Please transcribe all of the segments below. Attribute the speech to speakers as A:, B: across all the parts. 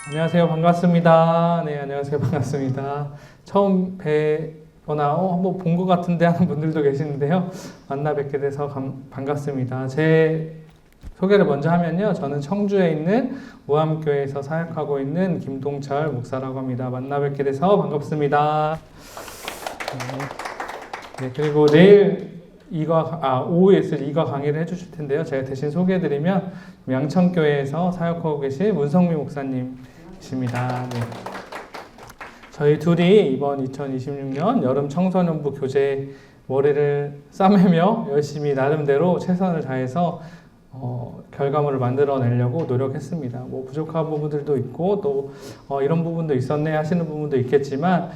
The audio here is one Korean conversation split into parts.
A: 안녕하세요. 반갑습니다. 네, 안녕하세요. 반갑습니다. 처음 뵈거나 한번 본 것 같은데 하는 분들도 계시는데요. 만나 뵙게 돼서 반갑습니다. 제 소개를 먼저 하면요. 저는 청주에 있는 우암교회에서 사역하고 있는 김동철 목사라고 합니다. 만나 뵙게 돼서 반갑습니다. 네, 그리고 내일 오후에 있을 이과 강의를 해주실 텐데요. 제가 대신 소개해드리면 양천교회에서 사역하고 계신 문성미 목사님이십니다. 네. 저희 둘이 이번 2026년 여름 청소년부 교재 머리를 싸매며 열심히 나름대로 최선을 다해서 결과물을 만들어내려고 노력했습니다. 뭐 부족한 부분들도 있고 또 이런 부분도 있었네 하시는 부분도 있겠지만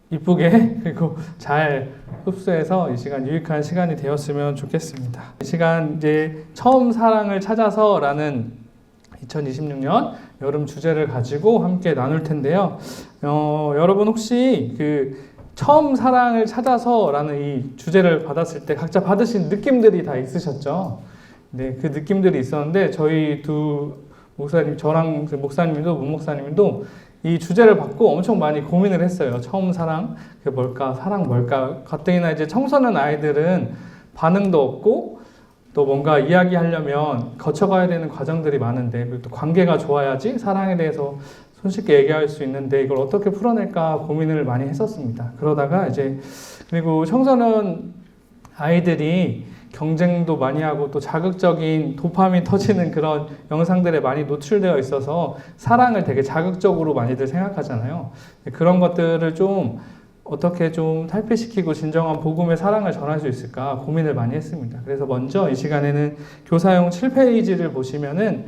A: 이쁘게 그리고 잘 흡수해서 이 시간 유익한 시간이 되었으면 좋겠습니다. 이 시간 이제 처음 사랑을 찾아서라는 2026년 여름 주제를 가지고 함께 나눌 텐데요. 여러분 혹시 그 처음 사랑을 찾아서라는 이 주제를 받았을 때 각자 받으신 느낌들이 다 있으셨죠? 네, 그 느낌들이 있었는데 저희 두 목사님, 저랑 목사님도 문 목사님도 이 주제를 받고 엄청 많이 고민을 했어요. 처음 사랑, 그게 뭘까? 사랑 뭘까? 가뜩이나 이제 청소년 아이들은 반응도 없고 또 뭔가 이야기하려면 거쳐가야 되는 과정들이 많은데 그리고 또 관계가 좋아야지 사랑에 대해서 손쉽게 얘기할 수 있는데 이걸 어떻게 풀어낼까 고민을 많이 했었습니다. 그러다가 이제 그리고 청소년 아이들이 경쟁도 많이 하고 또 자극적인 도파민 터지는 그런 영상들에 많이 노출되어 있어서 사랑을 되게 자극적으로 많이들 생각하잖아요. 그런 것들을 좀 어떻게 좀 탈피시키고 진정한 복음의 사랑을 전할 수 있을까 고민을 많이 했습니다. 그래서 먼저 이 시간에는 교사용 7페이지를 보시면은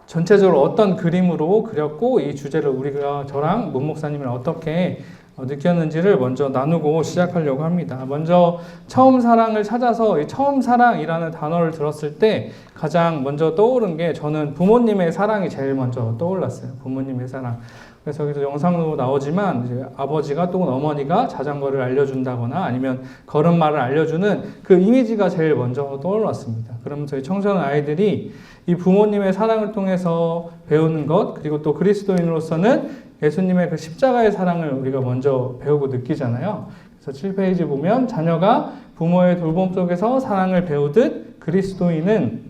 A: 전체적으로 어떤 그림으로 그렸고 이 주제를 우리가 저랑 문 목사님이랑 어떻게 느꼈는지를 먼저 나누고 시작하려고 합니다. 먼저 처음 사랑을 찾아서 이 처음 사랑이라는 단어를 들었을 때 가장 먼저 떠오른 게 저는 부모님의 사랑이 제일 먼저 떠올랐어요. 부모님의 사랑. 그래서 여기서 영상도 나오지만 이제 아버지가 또는 어머니가 자전거를 알려준다거나 아니면 걸음마를 알려주는 그 이미지가 제일 먼저 떠올랐습니다. 그러면서 이 청소년 아이들이 이 부모님의 사랑을 통해서 배우는 것 그리고 또 그리스도인으로서는 예수님의 그 십자가의 사랑을 우리가 먼저 배우고 느끼잖아요. 그래서 7페이지 보면 자녀가 부모의 돌봄 속에서 사랑을 배우듯 그리스도인은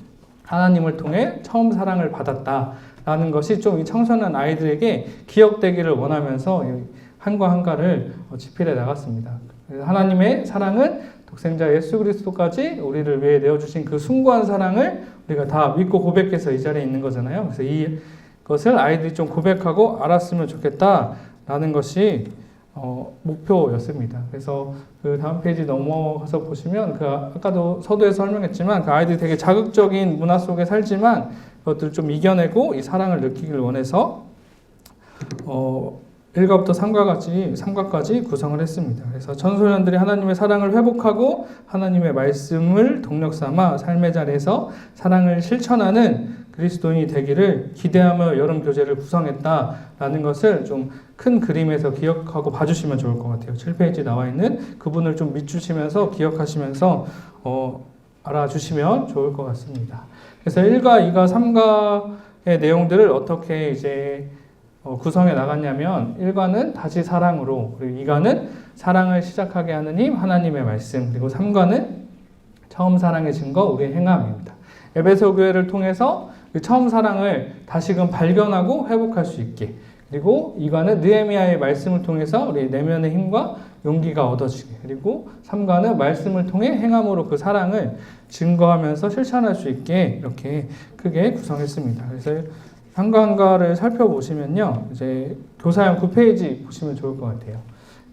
A: 하나님을 통해 처음 사랑을 받았다라는 것이 좀 이 청소년 아이들에게 기억되기를 원하면서 한과 한가를 집필해 나갔습니다. 하나님의 사랑은 독생자 예수 그리스도까지 우리를 위해 내어주신 그 숭고한 사랑을 우리가 다 믿고 고백해서 이 자리에 있는 거잖아요. 그래서 이것을 아이들이 좀 고백하고 알았으면 좋겠다라는 것이 목표였습니다. 그래서 그 다음 페이지 넘어가서 보시면 그 아까도 서두에서 설명했지만 그 아이들이 되게 자극적인 문화 속에 살지만 그것들을 좀 이겨내고 이 사랑을 느끼길 원해서 1과부터 3과까지 구성을 했습니다. 그래서 청소년들이 하나님의 사랑을 회복하고 하나님의 말씀을 동력 삼아 삶의 자리에서 사랑을 실천하는 그리스도인이 되기를 기대하며 여름 교재를 구성했다라는 것을 좀 큰 그림에서 기억하고 봐주시면 좋을 것 같아요. 7페이지 나와 있는 그분을 좀 밑주시면서 기억하시면서 알아주시면 좋을 것 같습니다. 그래서 1과, 2과, 3과의 내용들을 어떻게 이제 구성해 나갔냐면 1과는 다시 사랑으로 그리고 2과는 사랑을 시작하게 하는 힘 하나님의 말씀 그리고 3과는 처음 사랑의 증거 우리의 행함입니다. 에베소 교회를 통해서 그 처음 사랑을 다시금 발견하고 회복할 수 있게 그리고 2과는 느헤미야의 말씀을 통해서 우리 내면의 힘과 용기가 얻어지게 그리고 3과는 말씀을 통해 행함으로 그 사랑을 증거하면서 실천할 수 있게 이렇게 크게 구성했습니다. 그래서 한과한과를 살펴보시면요. 이제 교사용 9페이지 보시면 좋을 것 같아요.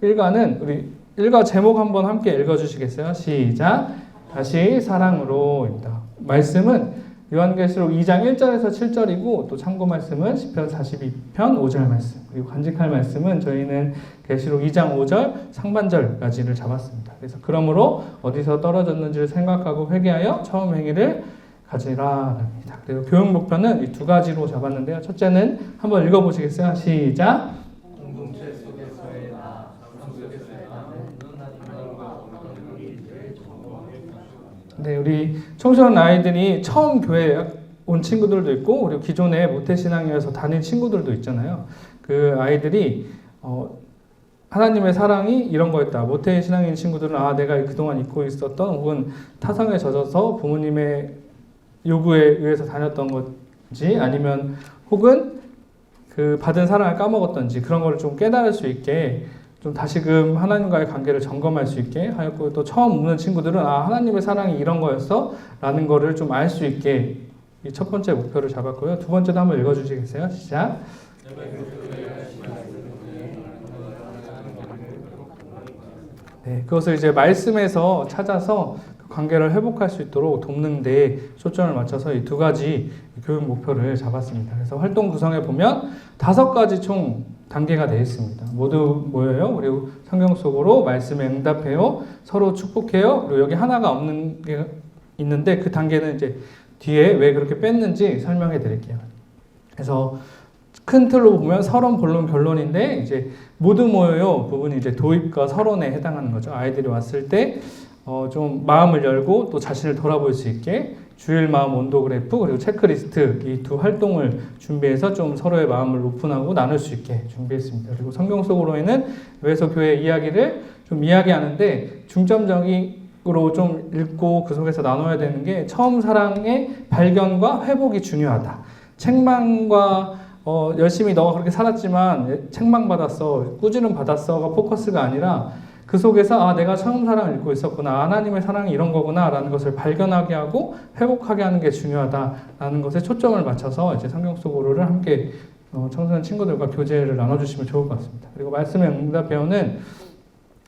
A: 1과는 우리 1과 제목 한번 함께 읽어주시겠어요? 시작! 다시 사랑으로입니다. 말씀은 요한계시록 2장 1절에서 7절이고 또 참고 말씀은 시편 42편 5절 말씀 그리고 간직할 말씀은 저희는 계시록 2장 5절 상반절까지를 잡았습니다. 그래서 그러므로 어디서 떨어졌는지를 생각하고 회개하여 처음 행위를 가지라랍니다. 그리고 교육 목표는 이 두 가지로 잡았는데요. 첫째는 한번 읽어보시겠어요? 시작. 공동체 속에서의 나, 속에서의 나는 하나님과 네, 우리 청소년 아이들이 처음 교회에 온 친구들도 있고 그리고 기존에 모태신앙이어서 다닌 친구들도 있잖아요. 그 아이들이 하나님의 사랑이 이런 거였다. 모태신앙인 친구들은 내가 그동안 잊고 있었던 혹은 타성에 젖어서 부모님의 요구에 의해서 다녔던 건지 아니면 혹은 그 받은 사랑을 까먹었던지 그런 걸 좀 깨달을 수 있게 좀 다시금 하나님과의 관계를 점검할 수 있게 하였고 또 처음 오는 친구들은 하나님의 사랑이 이런 거였어? 라는 거를 좀 알 수 있게 이 첫 번째 목표를 잡았고요. 두 번째도 한번 읽어주시겠어요? 시작! 네, 그것을 이제 말씀에서 찾아서 그 관계를 회복할 수 있도록 돕는 데 초점을 맞춰서 이 두 가지 교육 목표를 잡았습니다. 그래서 활동 구성에 보면 5가지 총 단계가 되어 있습니다. 모두 뭐예요? 그리고 성경 속으로 말씀에 응답해요. 서로 축복해요. 그리고 여기 하나가 없는 게 있는데 그 단계는 이제 뒤에 왜 그렇게 뺐는지 설명해 드릴게요. 그래서 큰 틀로 보면 서론, 본론, 결론인데 이제 모두 모여요 부분이 이제 도입과 서론에 해당하는 거죠. 아이들이 왔을 때 좀 마음을 열고 또 자신을 돌아볼 수 있게 주일 마음 온도 그래프 그리고 체크리스트 이 두 활동을 준비해서 좀 서로의 마음을 오픈하고 나눌 수 있게 준비했습니다. 그리고 성경 속으로는 에베소 교회 이야기를 좀 이야기하는데 중점적으로 좀 읽고 그 속에서 나눠야 되는 게 처음 사랑의 발견과 회복이 중요하다. 책망과 열심히 너가 그렇게 살았지만 책망받았어, 꾸지름 받았어가 포커스가 아니라 그 속에서 내가 처음 사랑을 읽고 있었구나, 하나님의 사랑이 이런 거구나 라는 것을 발견하게 하고 회복하게 하는 게 중요하다라는 것에 초점을 맞춰서 이제 성경 속으로를 함께 청소년 친구들과 교제를 나눠주시면 좋을 것 같습니다. 그리고 말씀의 응답배우는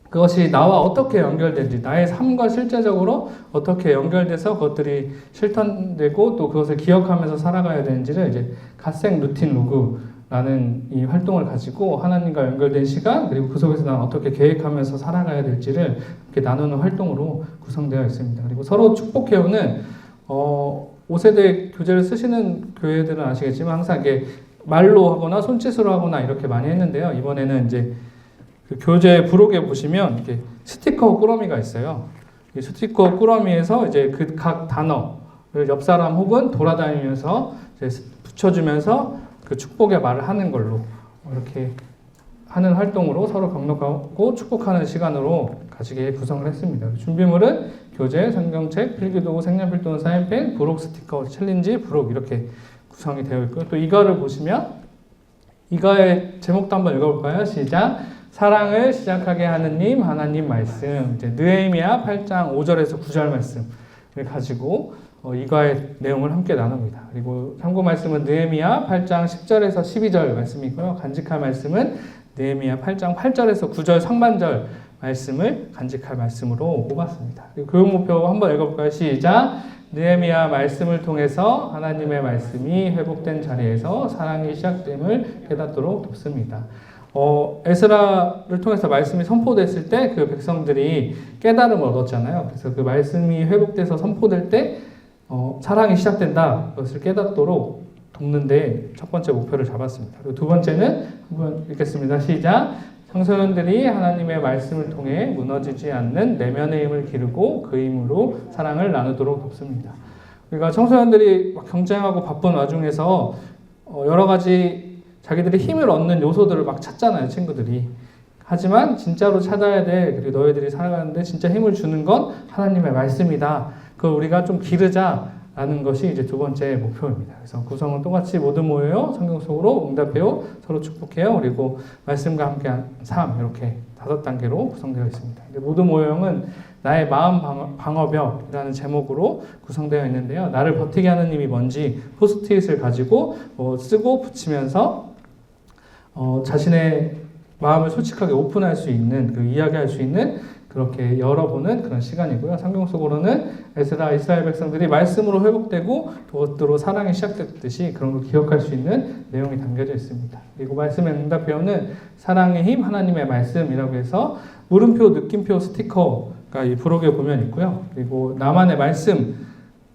A: 그것이 나와 어떻게 연결되는지, 나의 삶과 실제적으로 어떻게 연결돼서 그것들이 실천되고 또 그것을 기억하면서 살아가야 되는지를 이제 갓생 루틴 로그라는 이 활동을 가지고 하나님과 연결된 시간, 그리고 그 속에서 난 어떻게 계획하면서 살아가야 될지를 이렇게 나누는 활동으로 구성되어 있습니다. 그리고 서로 축복해오는 5세대 교재를 쓰시는 교회들은 아시겠지만 항상 이게 말로 하거나 손짓으로 하거나 이렇게 많이 했는데요. 이번에는 이제 그 교재 부록에 보시면 이렇게 스티커 꾸러미가 있어요. 이 스티커 꾸러미에서 이제 그 각 단어를 옆 사람 혹은 돌아다니면서 이제 붙여주면서 그 축복의 말을 하는 걸로 이렇게 하는 활동으로 서로 격려하고 축복하는 시간으로 가지게 구성을 했습니다. 준비물은 교재, 성경책, 필기도구, 색연필 또는 사인펜, 부록 스티커, 챌린지, 부록 이렇게 구성이 되어 있고요. 또 이거를 보시면 이거의 제목도 한번 읽어볼까요? 시작! 사랑을 시작하게 하느님 하나님 말씀, 이제 느헤미야 8장 5절에서 9절 말씀을 가지고 이과의 내용을 함께 나눕니다. 그리고 참고 말씀은 느헤미야 8장 10절에서 12절 말씀이고요. 간직할 말씀은 느헤미야 8장 8절에서 9절 상반절 말씀을 간직할 말씀으로 뽑았습니다. 그리고 교육 목표 한번 읽어볼까요? 시작! 느헤미야 말씀을 통해서 하나님의 말씀이 회복된 자리에서 사랑이 시작됨을 깨닫도록 돕습니다. 에스라를 통해서 말씀이 선포됐을 때 그 백성들이 깨달음을 얻었잖아요. 그래서 그 말씀이 회복돼서 선포될 때 사랑이 시작된다. 그것을 깨닫도록 돕는데 첫 번째 목표를 잡았습니다. 그리고 두 번째는 한번 읽겠습니다. 시작! 청소년들이 하나님의 말씀을 통해 무너지지 않는 내면의 힘을 기르고 그 힘으로 사랑을 나누도록 돕습니다. 그러니까 청소년들이 막 경쟁하고 바쁜 와중에서 여러 가지 자기들이 힘을 얻는 요소들을 막 찾잖아요, 친구들이. 하지만 진짜로 찾아야 돼. 그리고 너희들이 살아가는데 진짜 힘을 주는 건 하나님의 말씀이다. 그걸 우리가 좀 기르자라는 것이 이제 두 번째 목표입니다. 그래서 구성은 똑같이 모두 모여요. 성경 속으로 응답해요. 서로 축복해요. 그리고 말씀과 함께한 삶 이렇게 5단계로 구성되어 있습니다. 모두 모여형은 나의 마음 방어벽이라는 제목으로 구성되어 있는데요. 나를 버티게 하는 힘이 뭔지 포스트잇을 가지고 쓰고 붙이면서 자신의 마음을 솔직하게 오픈할 수 있는, 그 이야기할 수 있는 그렇게 열어보는 그런 시간이고요. 성경 속으로는 에스라 이스라엘 백성들이 말씀으로 회복되고 그것으로 사랑이 시작됐듯이 그런 걸 기억할 수 있는 내용이 담겨져 있습니다. 그리고 말씀의 응답표는 사랑의 힘 하나님의 말씀이라고 해서 물음표, 느낌표, 스티커가 이 부록에 보면 있고요. 그리고 나만의 말씀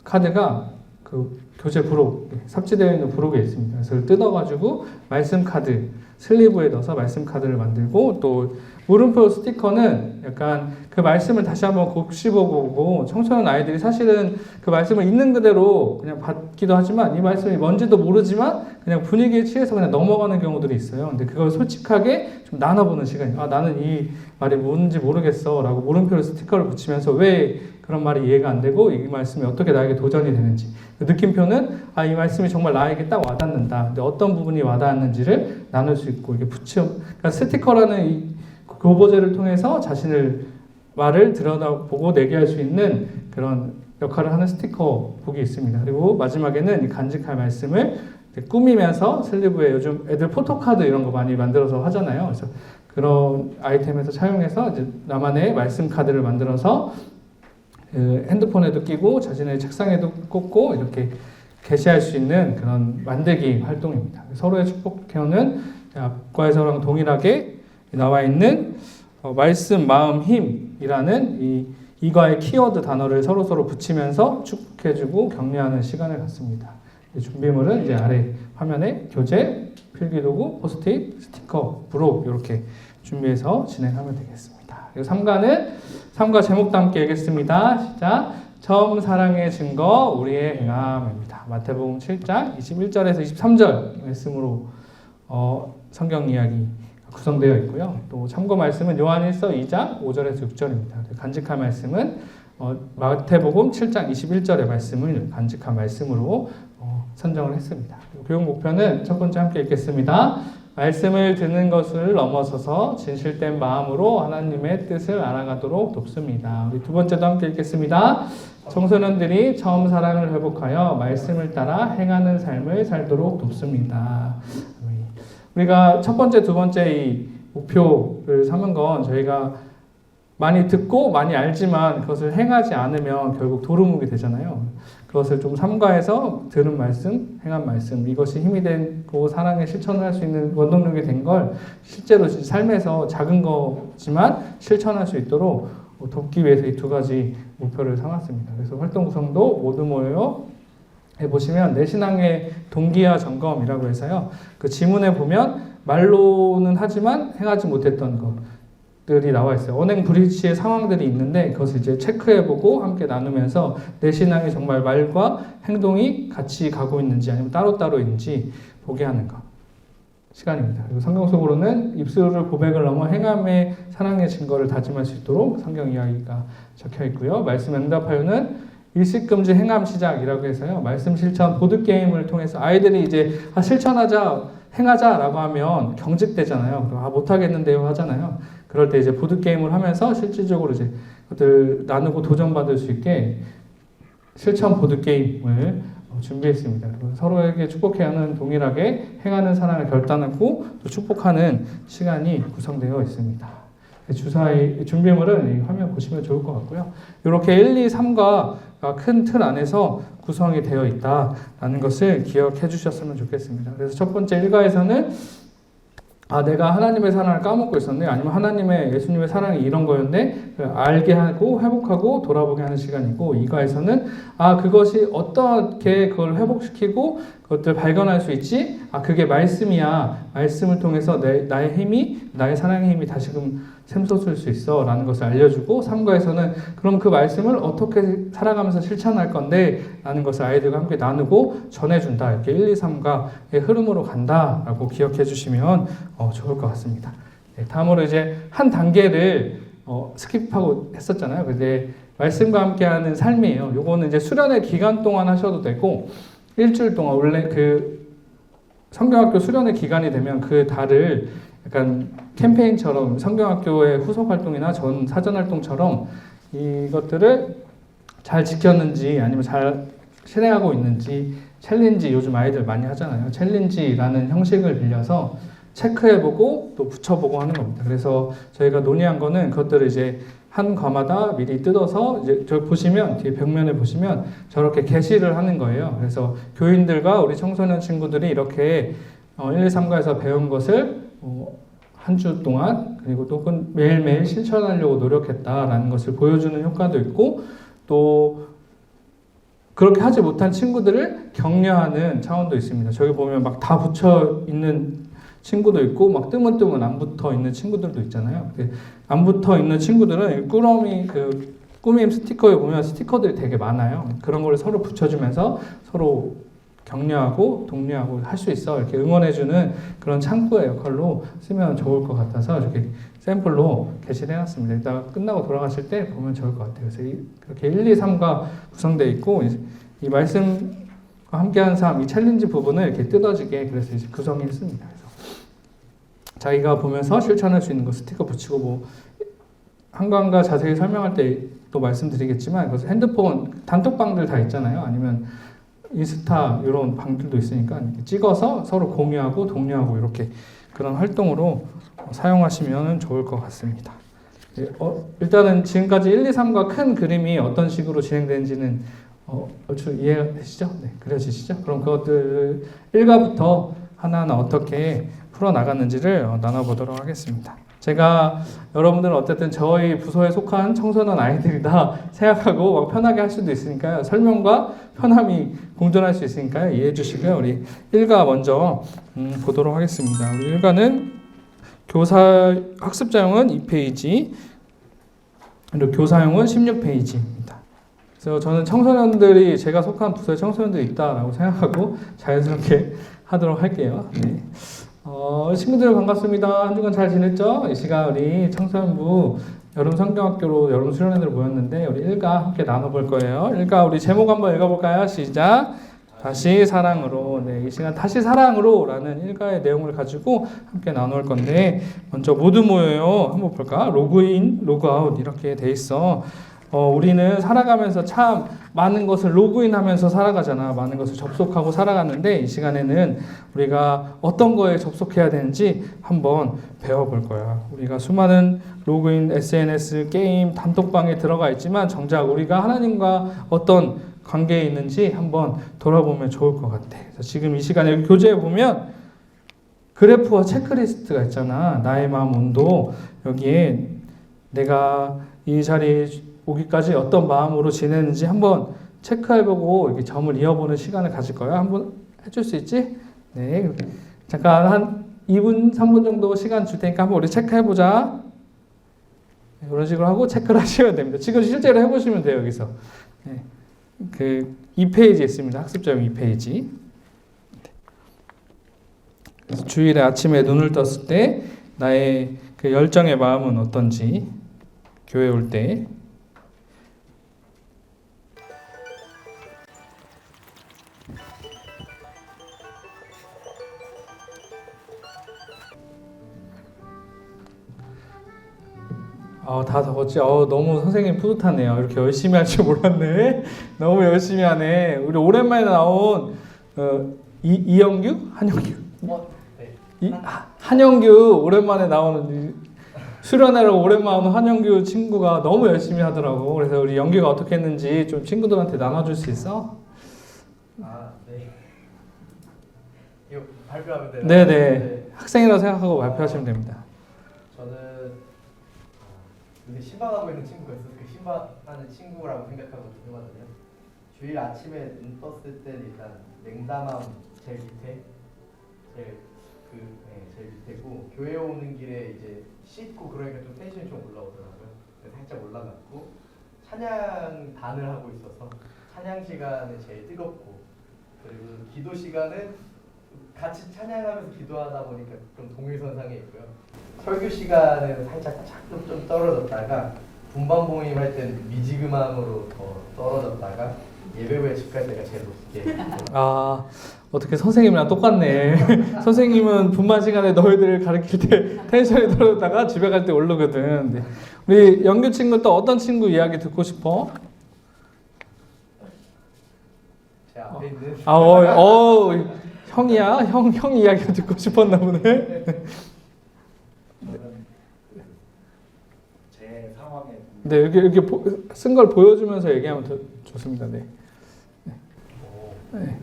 A: 카드가 그 교재 부록, 삽지되어 있는 부록에 있습니다. 그래서 뜯어가지고 말씀 카드, 슬리브에 넣어서 말씀 카드를 만들고 또 물음표 스티커는 약간 그 말씀을 다시 한번 곱씹어보고 청소년 아이들이 사실은 그 말씀을 있는 그대로 그냥 받기도 하지만 이 말씀이 뭔지도 모르지만 그냥 분위기에 취해서 그냥 넘어가는 경우들이 있어요. 근데 그걸 솔직하게 좀 나눠보는 시간이에요. 아, 나는 이 말이 뭔지 모르겠어 라고 물음표 스티커를 붙이면서 왜 그런 말이 이해가 안 되고 이 말씀이 어떻게 나에게 도전이 되는지, 그 느낌표는 아, 이 말씀이 정말 나에게 딱 와닿는다. 근데 어떤 부분이 와닿았는지를 나눌 수 있고, 이게 그러니까 스티커라는 이 교보제를 통해서 자신을 말을 들여다보고 내게 할 수 있는 그런 역할을 하는 스티커 북이 있습니다. 그리고 마지막에는 이 간직할 말씀을 꾸미면서 슬리브에 요즘 애들 포토카드 이런 거 많이 만들어서 하잖아요. 그래서 그런 아이템에서 차용해서 이제 나만의 말씀 카드를 만들어서 그 핸드폰에도 끼고 자신의 책상에도 꽂고 이렇게 게시할 수 있는 그런 만들기 활동입니다. 서로의 축복회원은 앞과에서랑 동일하게 나와 있는 말씀, 마음, 힘이라는 이과의 키워드 단어를 서로 붙이면서 축복해주고 격려하는 시간을 갖습니다. 준비물은 이제 아래 화면에 교재, 필기도구, 포스트잇, 스티커, 부록 이렇게 준비해서 진행하면 되겠습니다. 그리고 3과 제목도 함께 읽겠습니다. 시작. 처음 사랑의 증거 우리의 행함입니다. 마태복음 7장 21절에서 23절 말씀으로 성경 이야기 구성되어 있고요. 또 참고 말씀은 요한일서 2장 5절에서 6절입니다. 간직한 말씀은 마태복음 7장 21절의 말씀을 간직한 말씀으로 선정을 했습니다. 교육 목표는 첫 번째 함께 읽겠습니다. 말씀을 듣는 것을 넘어서서 진실된 마음으로 하나님의 뜻을 알아가도록 돕습니다. 우리 두 번째도 함께 읽겠습니다. 청소년들이 처음 사랑을 회복하여 말씀을 따라 행하는 삶을 살도록 돕습니다. 우리가 첫 번째, 두 번째 이 목표를 삼은 건 저희가 많이 듣고 많이 알지만 그것을 행하지 않으면 결국 도루묵이 되잖아요. 그것을 좀 삼가해서 들은 말씀, 행한 말씀, 이것이 힘이 되고 사랑의 실천을 할 수 있는 원동력이 된 걸 실제로 삶에서 작은 거지만 실천할 수 있도록 돕기 위해서 이 두 가지 목표를 삼았습니다. 그래서 활동 구성도 모두 모여 해보시면 내 신앙의 동기와 점검이라고 해서요. 그 지문에 보면 말로는 하지만 행하지 못했던 것들이 나와 있어요. 언행 불일치의 상황들이 있는데 그것을 이제 체크해보고 함께 나누면서 내 신앙이 정말 말과 행동이 같이 가고 있는지 아니면 따로따로 있는지 보게 하는 것. 시간입니다. 그리고 성경 속으로는 입술을 고백을 넘어 행함의 사랑의 증거를 다짐할 수 있도록 성경 이야기가 적혀 있고요. 말씀 응답하여는 일식금지 행함 시작이라고 해서요. 말씀 실천 보드게임을 통해서 아이들이 이제 실천하자, 행하자라고 하면 경직되잖아요. 못하겠는데요 하잖아요. 그럴 때 이제 보드게임을 하면서 실질적으로 이제 그것들 나누고 도전받을 수 있게 실천 보드게임을 준비했습니다. 서로에게 축복해야 하는 동일하게 행하는 사랑을 결단하고 또 축복하는 시간이 구성되어 있습니다. 주사위 준비물은 이 화면 보시면 좋을 것 같고요. 이렇게 1, 2, 3과 큰 틀 안에서 구성이 되어 있다라는 것을 기억해 주셨으면 좋겠습니다. 그래서 첫 번째 1과에서는 내가 하나님의 사랑을 까먹고 있었네. 아니면 하나님의 예수님의 사랑이 이런 거였네. 알게 하고 회복하고 돌아보게 하는 시간이고 2과에서는 그것이 어떻게 그걸 회복시키고 그것들 발견할 수 있지? 그게 말씀이야. 말씀을 통해서 나의 힘이 나의 사랑의 힘이 다시금 샘솟을 수 있어 라는 것을 알려주고 3과에서는 그럼 그 말씀을 어떻게 살아가면서 실천할 건데 라는 것을 아이들과 함께 나누고 전해준다. 이렇게 1, 2, 3과의 흐름으로 간다라고 기억해 주시면 좋을 것 같습니다. 다음으로 이제 한 단계를 스킵하고 했었잖아요. 근데 말씀과 함께하는 삶이에요. 요거는 이제 수련회 기간 동안 하셔도 되고 일주일 동안 원래 그 성경학교 수련회 기간이 되면 그 달을 약간 캠페인처럼 성경학교의 후속 활동이나 전 사전 활동처럼 이것들을 잘 지켰는지 아니면 잘 실행하고 있는지 챌린지 요즘 아이들 많이 하잖아요. 챌린지라는 형식을 빌려서 체크해보고 또 붙여보고 하는 겁니다. 그래서 저희가 논의한 거는 그것들을 이제 한 과마다 미리 뜯어서 이제 저 보시면 뒤에 벽면에 보시면 저렇게 게시를 하는 거예요. 그래서 교인들과 우리 청소년 친구들이 이렇게 1, 2, 3과에서 배운 것을 한 주 동안 그리고 또 매일매일 실천하려고 노력했다라는 것을 보여주는 효과도 있고 또 그렇게 하지 못한 친구들을 격려하는 차원도 있습니다. 저기 보면 막 다 붙여 있는 친구도 있고 막 뜨문뜨문 안 붙어 있는 친구들도 있잖아요. 안 붙어 있는 친구들은 꾸러미 그 꾸밈 스티커에 보면 스티커들이 되게 많아요. 그런 걸 서로 붙여주면서 서로 격려하고 독려하고 할 수 있어 이렇게 응원해주는 그런 창구의 역할로 쓰면 좋을 것 같아서 이렇게 샘플로 게시를 해놨습니다. 이따가 끝나고 돌아가실 때 보면 좋을 것 같아요. 그래서 이렇게 1, 2, 3가 구성되어 있고 이 말씀과 함께한 삶, 이 챌린지 부분을 이렇게 뜯어지게 그래서 이제 구성했습니다. 그래서 자기가 보면서 실천할 수 있는 거 스티커 붙이고 뭐 한강과 자세히 설명할 때 또 말씀드리겠지만 그래서 핸드폰 단톡방들 다 있잖아요. 아니면 인스타 이런 방들도 있으니까 찍어서 서로 공유하고 독려하고 이렇게 그런 활동으로 사용하시면 좋을 것 같습니다. 일단은 지금까지 1, 2, 3과 큰 그림이 어떤 식으로 진행되는지는 얼추 이해가 되시죠? 네, 그려지시죠? 그럼 그것들 1가부터 하나하나 어떻게 풀어나갔는지를 나눠보도록 하겠습니다. 제가 여러분들은 어쨌든 저희 부서에 속한 청소년 아이들이다 생각하고 막 편하게 할 수도 있으니까요. 설명과 편함이 공존할 수 있으니까요. 이해해 주시고요. 우리 1가 먼저 보도록 하겠습니다. 우리 1가는 교사 학습자용은 2페이지, 그리고 교사용은 16페이지입니다. 그래서 저는 청소년들이 제가 속한 부서에 청소년들이 있다라고 생각하고 자연스럽게 하도록 할게요. 네. 친구들 반갑습니다. 한 주간 잘 지냈죠? 이 시간 우리 청소년부 여름 성경학교로 여름 수련회를 모였는데 우리 1가 함께 나눠볼 거예요. 1가 우리 제목 한번 읽어볼까요? 시작! 다시 사랑으로. 네, 이 시간 다시 사랑으로 라는 1가의 내용을 가지고 함께 나눌 건데 먼저 모두 모여요. 한번 볼까? 로그인, 로그아웃 이렇게 돼 있어. 우리는 살아가면서 참 많은 것을 로그인하면서 살아가잖아. 많은 것을 접속하고 살아가는데 이 시간에는 우리가 어떤 거에 접속해야 되는지 한번 배워볼 거야. 우리가 수많은 로그인, SNS, 게임, 단톡방에 들어가 있지만 정작 우리가 하나님과 어떤 관계에 있는지 한번 돌아보면 좋을 것 같아. 그래서 지금 이 시간에 교재에 보면 그래프와 체크리스트가 있잖아. 나의 마음 온도. 여기에 내가 이 자리에 오기까지 어떤 마음으로 지내는지 한번 체크해보고 이렇게 점을 이어보는 시간을 가질 거야. 한번 해줄 수 있지? 네. 잠깐 한 2분, 3분 정도 시간 줄 테니까 한번 우리 체크해보자. 이런 식으로 하고 체크를 하시면 됩니다. 지금 실제로 해보시면 돼요, 여기서. 네. 그 2페이지에 있습니다. 학습자용 2페이지. 그래서 주일에 아침에 눈을 떴을 때 나의 그 열정의 마음은 어떤지 교회 올 때 다 적었지? 너무 선생님 뿌듯하네요. 이렇게 열심히 할 줄 몰랐네. 너무 열심히 하네. 우리 오랜만에 나온 이영규? 한영규? 네. 한영규 오랜만에 나오는 수련회로 오랜만에 오는 한영규 친구가 너무 열심히 하더라고. 그래서 우리 영규가 어떻게 했는지 좀 친구들한테 나눠줄 수 있어?
B: 네. 이거 발표하면 되나요?
A: 네네.
B: 네.
A: 학생이라고 생각하고 발표하시면 됩니다.
B: 저는 근데 신방하고 있는 친구가 있어서 그 신방하는 친구라고 생각하고 들거든요. 주일 아침에 눈 떴을 때 일단 냉담함 제일 밑에 제일 밑에고 교회 오는 길에 이제 씻고 그러니까 좀 텐션이 좀 올라오더라고요. 살짝 올라갔고 찬양단을 하고 있어서 찬양 시간은 제일 뜨겁고 그리고 기도 시간은 같이 찬양하면서 기도하다 보니까 좀 동일선상에 있고요. 설교 시간에는 살짝 좀 떨어졌다가 분방 모임 할 때는 미지근함으로 더 떨어졌다가 예배 후에 집 갈 때가 제일 높게.
A: 어떻게 선생님이랑 똑같네. 선생님은 분반 시간에 너희들을 가르칠 때 텐션이 떨어졌다가 집에 갈 때 오르거든. 네. 우리 영규 친구 또 어떤 친구 이야기 듣고 싶어?
B: 제 앞에 있는.
A: 형이야? 형 이야기가 듣고 싶었나 보네.
C: 제 상황에
A: 네, 이렇게 쓴 걸 보여주면서 얘기하면 더 좋습니다. 네. 네.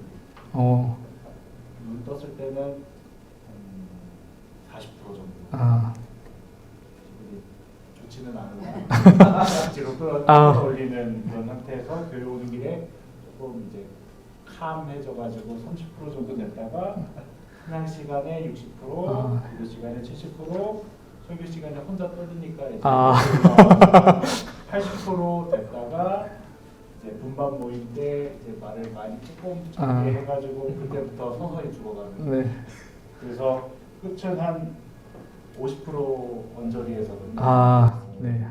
C: 눈 떴을 때는 40% 정도. 기분이 좋지는 않은데 뒤로 끌어올리는 그런 상태에서 교회 오는 길에 조금 이제 캄해져가지고 30% 정도 됐다가 찬양 시간에 60%, 기도 시간에 70%, 설교 시간에 혼자 떠드니까 이제 80% 됐다가 이제 분반 모임 때 이제 말을 많이 조금 적게 해가지고 그때부터 서서히 죽어가는 거예요.
A: 네.
C: 그래서 끝은 한 50% 언저리에서
A: 네.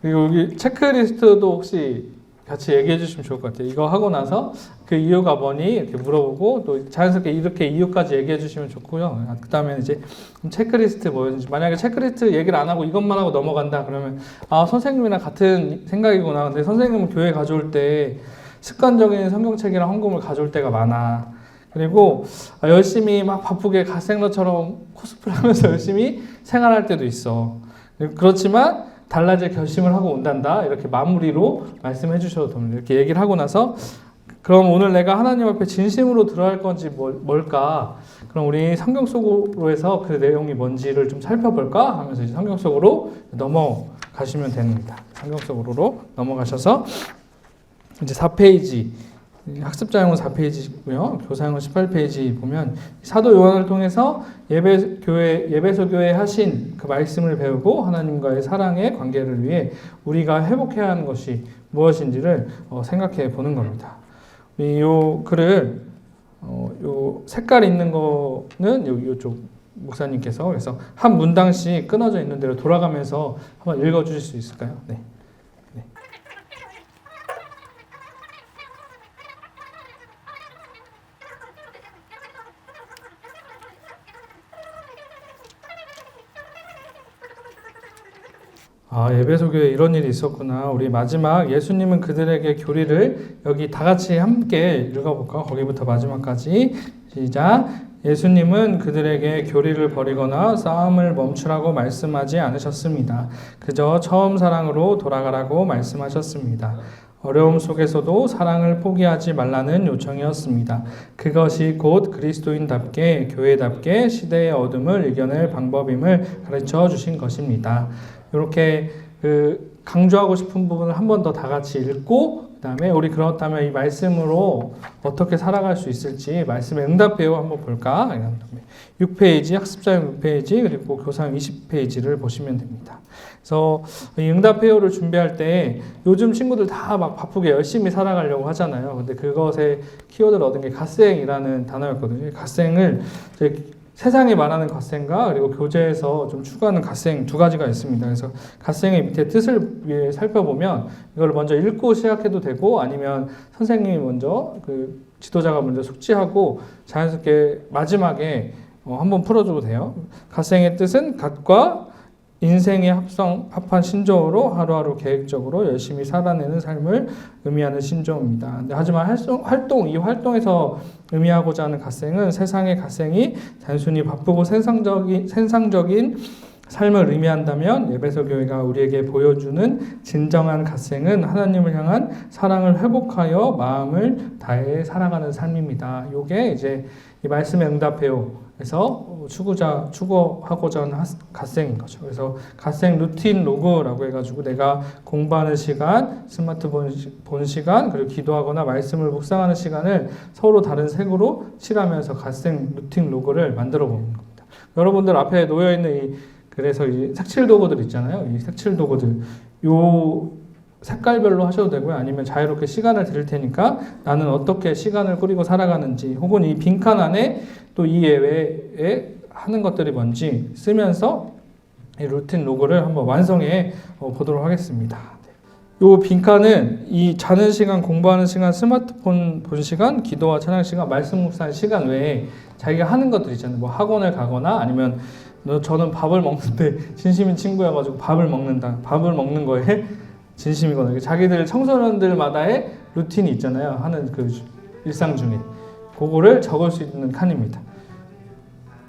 A: 그리고 여기 체크리스트도 혹시 같이 얘기해 주시면 좋을 것 같아요. 이거 하고 나서 그 이유가 뭐니 이렇게 물어보고 또 자연스럽게 이렇게 이유까지 얘기해 주시면 좋고요. 그 다음에 이제 체크리스트 뭐였는지, 만약에 체크리스트 얘기를 안 하고 이것만 하고 넘어간다 그러면 선생님이랑 같은 생각이구나. 근데 선생님은 교회 가져올 때 습관적인 성경책이랑 헌금을 가져올 때가 많아. 그리고 열심히 막 바쁘게 갓생러처럼 코스프레 하면서 열심히 생활할 때도 있어. 그렇지만 달라질 결심을 하고 온단다. 이렇게 마무리로 말씀해 주셔도 됩니다. 이렇게 얘기를 하고 나서 그럼 오늘 내가 하나님 앞에 진심으로 들어야 할 건지 뭘까? 그럼 우리 성경 속으로 해서 그 내용이 뭔지를 좀 살펴볼까? 하면서 이제 성경 속으로 넘어가시면 됩니다. 성경 속으로 넘어가셔서 이제 4페이지 학습자용은 4페이지고요. 교사용은 18페이지 보면 사도 요한을 통해서 예배소 교회에 하신 그 말씀을 배우고 하나님과의 사랑의 관계를 위해 우리가 회복해야 하는 것이 무엇인지를 생각해 보는 겁니다. 요 글을 요 색깔 있는 거는 요쪽 목사님께서 그래서 한 문단씩 끊어져 있는 대로 돌아가면서 한번 읽어 주실 수 있을까요? 네. 예배소 교회에 이런 일이 있었구나. 우리 마지막 예수님은 그들에게 교리를 여기 다 같이 함께 읽어볼까? 거기부터 마지막까지 시작. 예수님은 그들에게 교리를 버리거나 싸움을 멈추라고 말씀하지 않으셨습니다. 그저 처음 사랑으로 돌아가라고 말씀하셨습니다. 어려움 속에서도 사랑을 포기하지 말라는 요청이었습니다. 그것이 곧 그리스도인답게 교회답게 시대의 어둠을 이겨낼 방법임을 가르쳐 주신 것입니다. 이렇게 강조하고 싶은 부분을 한 번 더 다 같이 읽고 그다음에 우리 그렇다면 이 말씀으로 어떻게 살아갈 수 있을지 말씀에 응답해요 한번 볼까? 6페이지 학습자용 6페이지 그리고 교사용 20페이지를 보시면 됩니다. 그래서 이 응답해요를 준비할 때 요즘 친구들 다 막 바쁘게 열심히 살아가려고 하잖아요. 근데 그것에 키워드를 얻은 게 갓생이라는 단어였거든요. 갓생을 이제 세상에 말하는 갓생과 그리고 교재에서 좀 추구하는 갓생 두 가지가 있습니다. 그래서 갓생의 밑에 뜻을 살펴보면 이걸 먼저 읽고 시작해도 되고 아니면 선생님이 먼저 지도자가 먼저 숙지하고 자연스럽게 마지막에 한번 풀어줘도 돼요. 갓생의 뜻은 갓과 인생의 합한 신조어로 하루하루 계획적으로 열심히 살아내는 삶을 의미하는 신조어입니다. 하지만 이 활동에서 의미하고자 하는 갓생은 세상의 갓생이 단순히 바쁘고 생산적인 삶을 의미한다면 예배소 교회가 우리에게 보여주는 진정한 갓생은 하나님을 향한 사랑을 회복하여 마음을 다해 살아가는 삶입니다. 이게 이제 이 말씀에 응답해요. 그래서 추구하고자 하는 갓생인 거죠. 그래서 갓생 루틴 로그라고 해가지고 내가 공부하는 시간, 스마트폰 본 시간, 그리고 기도하거나 말씀을 묵상하는 시간을 서로 다른 색으로 칠하면서 갓생 루틴 로그를 만들어 보는 겁니다. 여러분들 앞에 놓여 있는 그래서 이 색칠 도구들 있잖아요. 이 색칠 도구들 요 색깔별로 하셔도 되고요. 아니면 자유롭게 시간을 드릴 테니까 나는 어떻게 시간을 꾸리고 살아가는지 혹은 이 빈칸 안에 또 이 예외에 하는 것들이 뭔지 쓰면서 이 루틴 로그를 한번 완성해 보도록 하겠습니다. 이 빈칸은 이 자는 시간, 공부하는 시간, 스마트폰 본 시간, 기도와 찬양 시간, 말씀 묵상 시간 외에 자기가 하는 것들 있잖아요. 뭐 학원을 가거나 아니면 저는 밥을 먹는데 진심인 친구여가지고 밥을 먹는다. 밥을 먹는 거에 진심이거든요. 자기들 청소년들마다의 루틴이 있잖아요. 하는 그 일상 중에 그거를 적을 수 있는 칸입니다.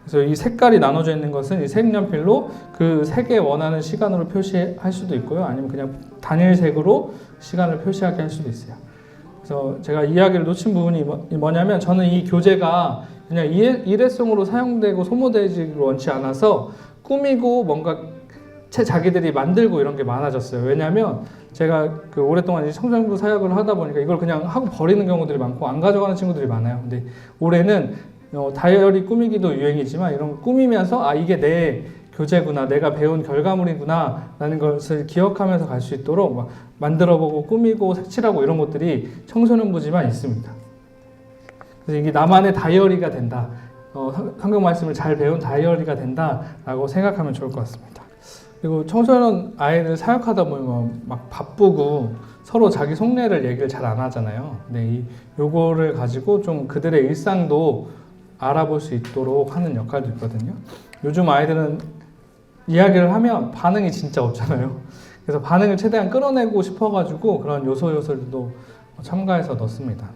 A: 그래서 이 색깔이 나눠져 있는 것은 이 색연필로 그 색에 원하는 시간으로 표시할 수도 있고요. 아니면 그냥 단일색으로 시간을 표시하게 할 수도 있어요. 그래서 제가 이야기를 놓친 부분이 뭐냐면 저는 이 교재가 그냥 일회성으로 사용되고 소모되지를 원치 않아서 꾸미고 뭔가 자기들이 만들고 이런 게 많아졌어요. 왜냐하면 제가 오랫동안 청소년부 사역을 하다 보니까 이걸 그냥 하고 버리는 경우들이 많고 안 가져가는 친구들이 많아요. 근데 올해는 다이어리 꾸미기도 유행이지만 이런 거 꾸미면서 이게 내 교재구나, 내가 배운 결과물이구나 라는 것을 기억하면서 갈 수 있도록 막 만들어보고 꾸미고 색칠하고 이런 것들이 청소년부지만 있습니다. 그래서 이게 나만의 다이어리가 된다. 성경 말씀을 잘 배운 다이어리가 된다라고 생각하면 좋을 것 같습니다. 그리고 청소년 아이들 사역하다 보면 막 바쁘고 서로 자기 속내를 얘기를 잘 안 하잖아요. 근데 요거를 가지고 좀 그들의 일상도 알아볼 수 있도록 하는 역할도 있거든요. 요즘 아이들은 이야기를 하면 반응이 진짜 없잖아요. 그래서 반응을 최대한 끌어내고 싶어가지고 그런 요소들도 첨가해서 넣습니다.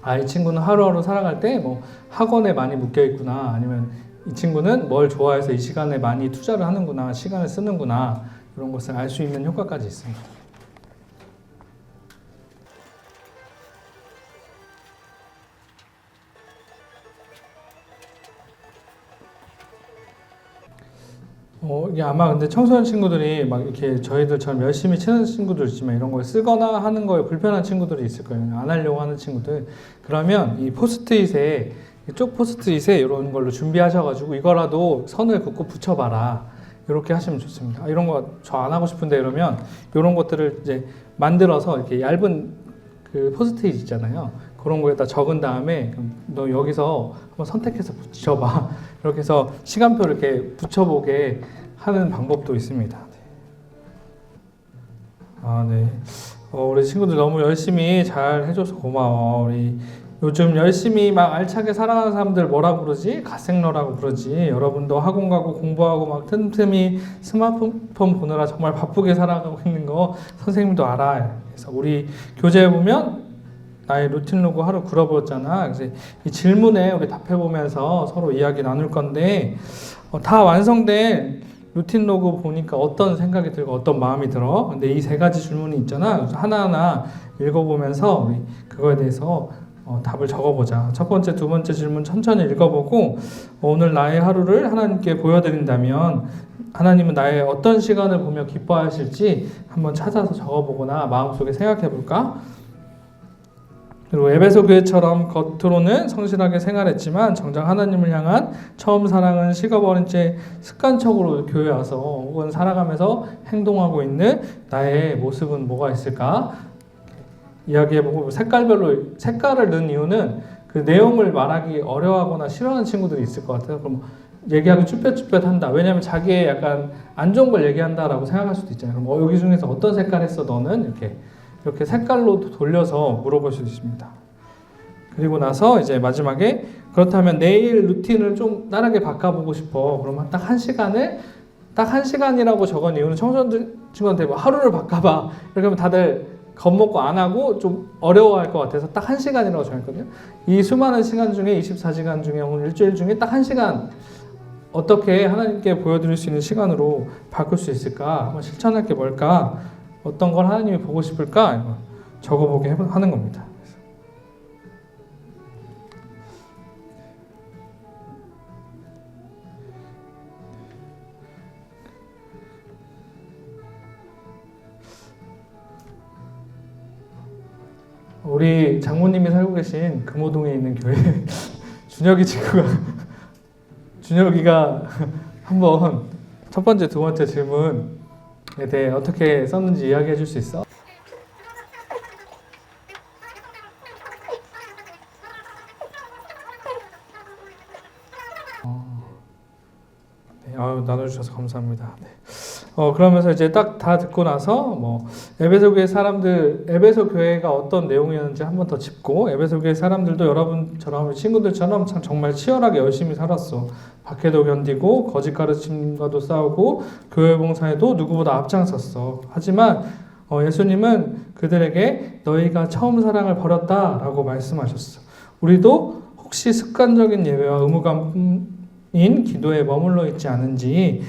A: 그래서 이 친구는 하루하루 살아갈 때 뭐 학원에 많이 묶여 있구나, 아니면 이 친구는 뭘 좋아해서 이 시간에 많이 투자를 하는구나, 시간을 쓰는구나, 이런 것을 알 수 있는 효과까지 있습니다. 이게 아마 근데 청소년 친구들이 막 이렇게 저희들처럼 열심히 치는 친구들 있지만 이런 걸 쓰거나 하는 거에 불편한 친구들이 있을 거예요. 안 하려고 하는 친구들. 그러면 이 포스트잇에, 쪽 포스트잇에 이런 걸로 준비하셔가지고 이거라도 선을 긋고 붙여봐라. 이렇게 하시면 좋습니다. 이런 거 저 안 하고 싶은데 이러면 이런 것들을 이제 만들어서 이렇게 얇은 그 포스트잇 있잖아요. 그런 거에다 적은 다음에 너 여기서 한번 선택해서 붙여봐. 이렇게 해서 시간표를 이렇게 붙여보게 하는 방법도 있습니다. 네. 우리 친구들 너무 열심히 잘 해줘서 고마워. 우리 요즘 열심히 막 알차게 살아가는 사람들 뭐라고 그러지? 갓생러라고 그러지. 여러분도 학원 가고 공부하고 막 틈틈이 스마트폰 보느라 정말 바쁘게 살아가고 있는 거 선생님도 알아. 그래서 우리 교재에 보면 나의 루틴 로그 하루 굴어보았잖아. 그래서 이 질문에 우리 답해보면서 서로 이야기 나눌 건데, 다 완성된 루틴 로그 보니까 어떤 생각이 들고 어떤 마음이 들어? 근데 이 세 가지 질문이 있잖아. 그래서 하나하나 읽어보면서 우리 그거에 대해서 답을 적어보자. 첫 번째, 두 번째 질문 천천히 읽어보고, 오늘 나의 하루를 하나님께 보여드린다면 하나님은 나의 어떤 시간을 보며 기뻐하실지 한번 찾아서 적어보거나 마음속에 생각해볼까? 그리고 에베소 교회처럼 겉으로는 성실하게 생활했지만 정작 하나님을 향한 처음 사랑은 식어버린 채 습관적으로 교회 와서 혹은 살아가면서 행동하고 있는 나의 모습은 뭐가 있을까? 이야기해보고 색깔을 넣은 이유는 그 내용을 말하기 어려워하거나 싫어하는 친구들이 있을 것 같아요. 그럼 얘기하기 쭈뼛쭈뼛한다. 왜냐하면 자기의 약간 안 좋은 걸 얘기한다라고 생각할 수도 있잖아요. 그럼 여기 중에서 어떤 색깔 했어 너는? 이렇게 색깔로 돌려서 물어볼 수 있습니다. 그리고 나서 이제 마지막에 그렇다면 내일 루틴을 좀 다르게 바꿔보고 싶어. 그러면 딱 한 시간이라고 적은 이유는 청소년 친구한테 뭐 하루를 바꿔봐. 이렇게 하면 다들 겁먹고 안 하고 좀 어려워할 것 같아서 딱 1시간이라고 정했거든요. 이 수많은 시간 중에 24시간 중에 오늘 일주일 중에 딱 1시간 어떻게 하나님께 보여드릴 수 있는 시간으로 바꿀 수 있을까? 한번 실천할 게 뭘까? 어떤 걸 하나님이 보고 싶을까? 적어보게 하는 겁니다. 우리 장모님이 살고 계신 금호동에 있는 교회 준혁이가 한번 첫 번째, 두 번째 질문에 대해 어떻게 썼는지 이야기해 줄 수 있어? 나눠주셔서 감사합니다. 네. 그러면서 이제 딱 다 듣고 나서 에베소 교회 사람들, 에베소 교회가 어떤 내용이었는지 한 번 더 짚고, 에베소 교회 사람들도 여러분처럼 친구들처럼 참 정말 치열하게 열심히 살았어. 박해도 견디고 거짓 가르침과도 싸우고 교회 봉사에도 누구보다 앞장섰어. 하지만 예수님은 그들에게 너희가 처음 사랑을 버렸다라고 말씀하셨어. 우리도 혹시 습관적인 예배와 의무감인 기도에 머물러 있지 않은지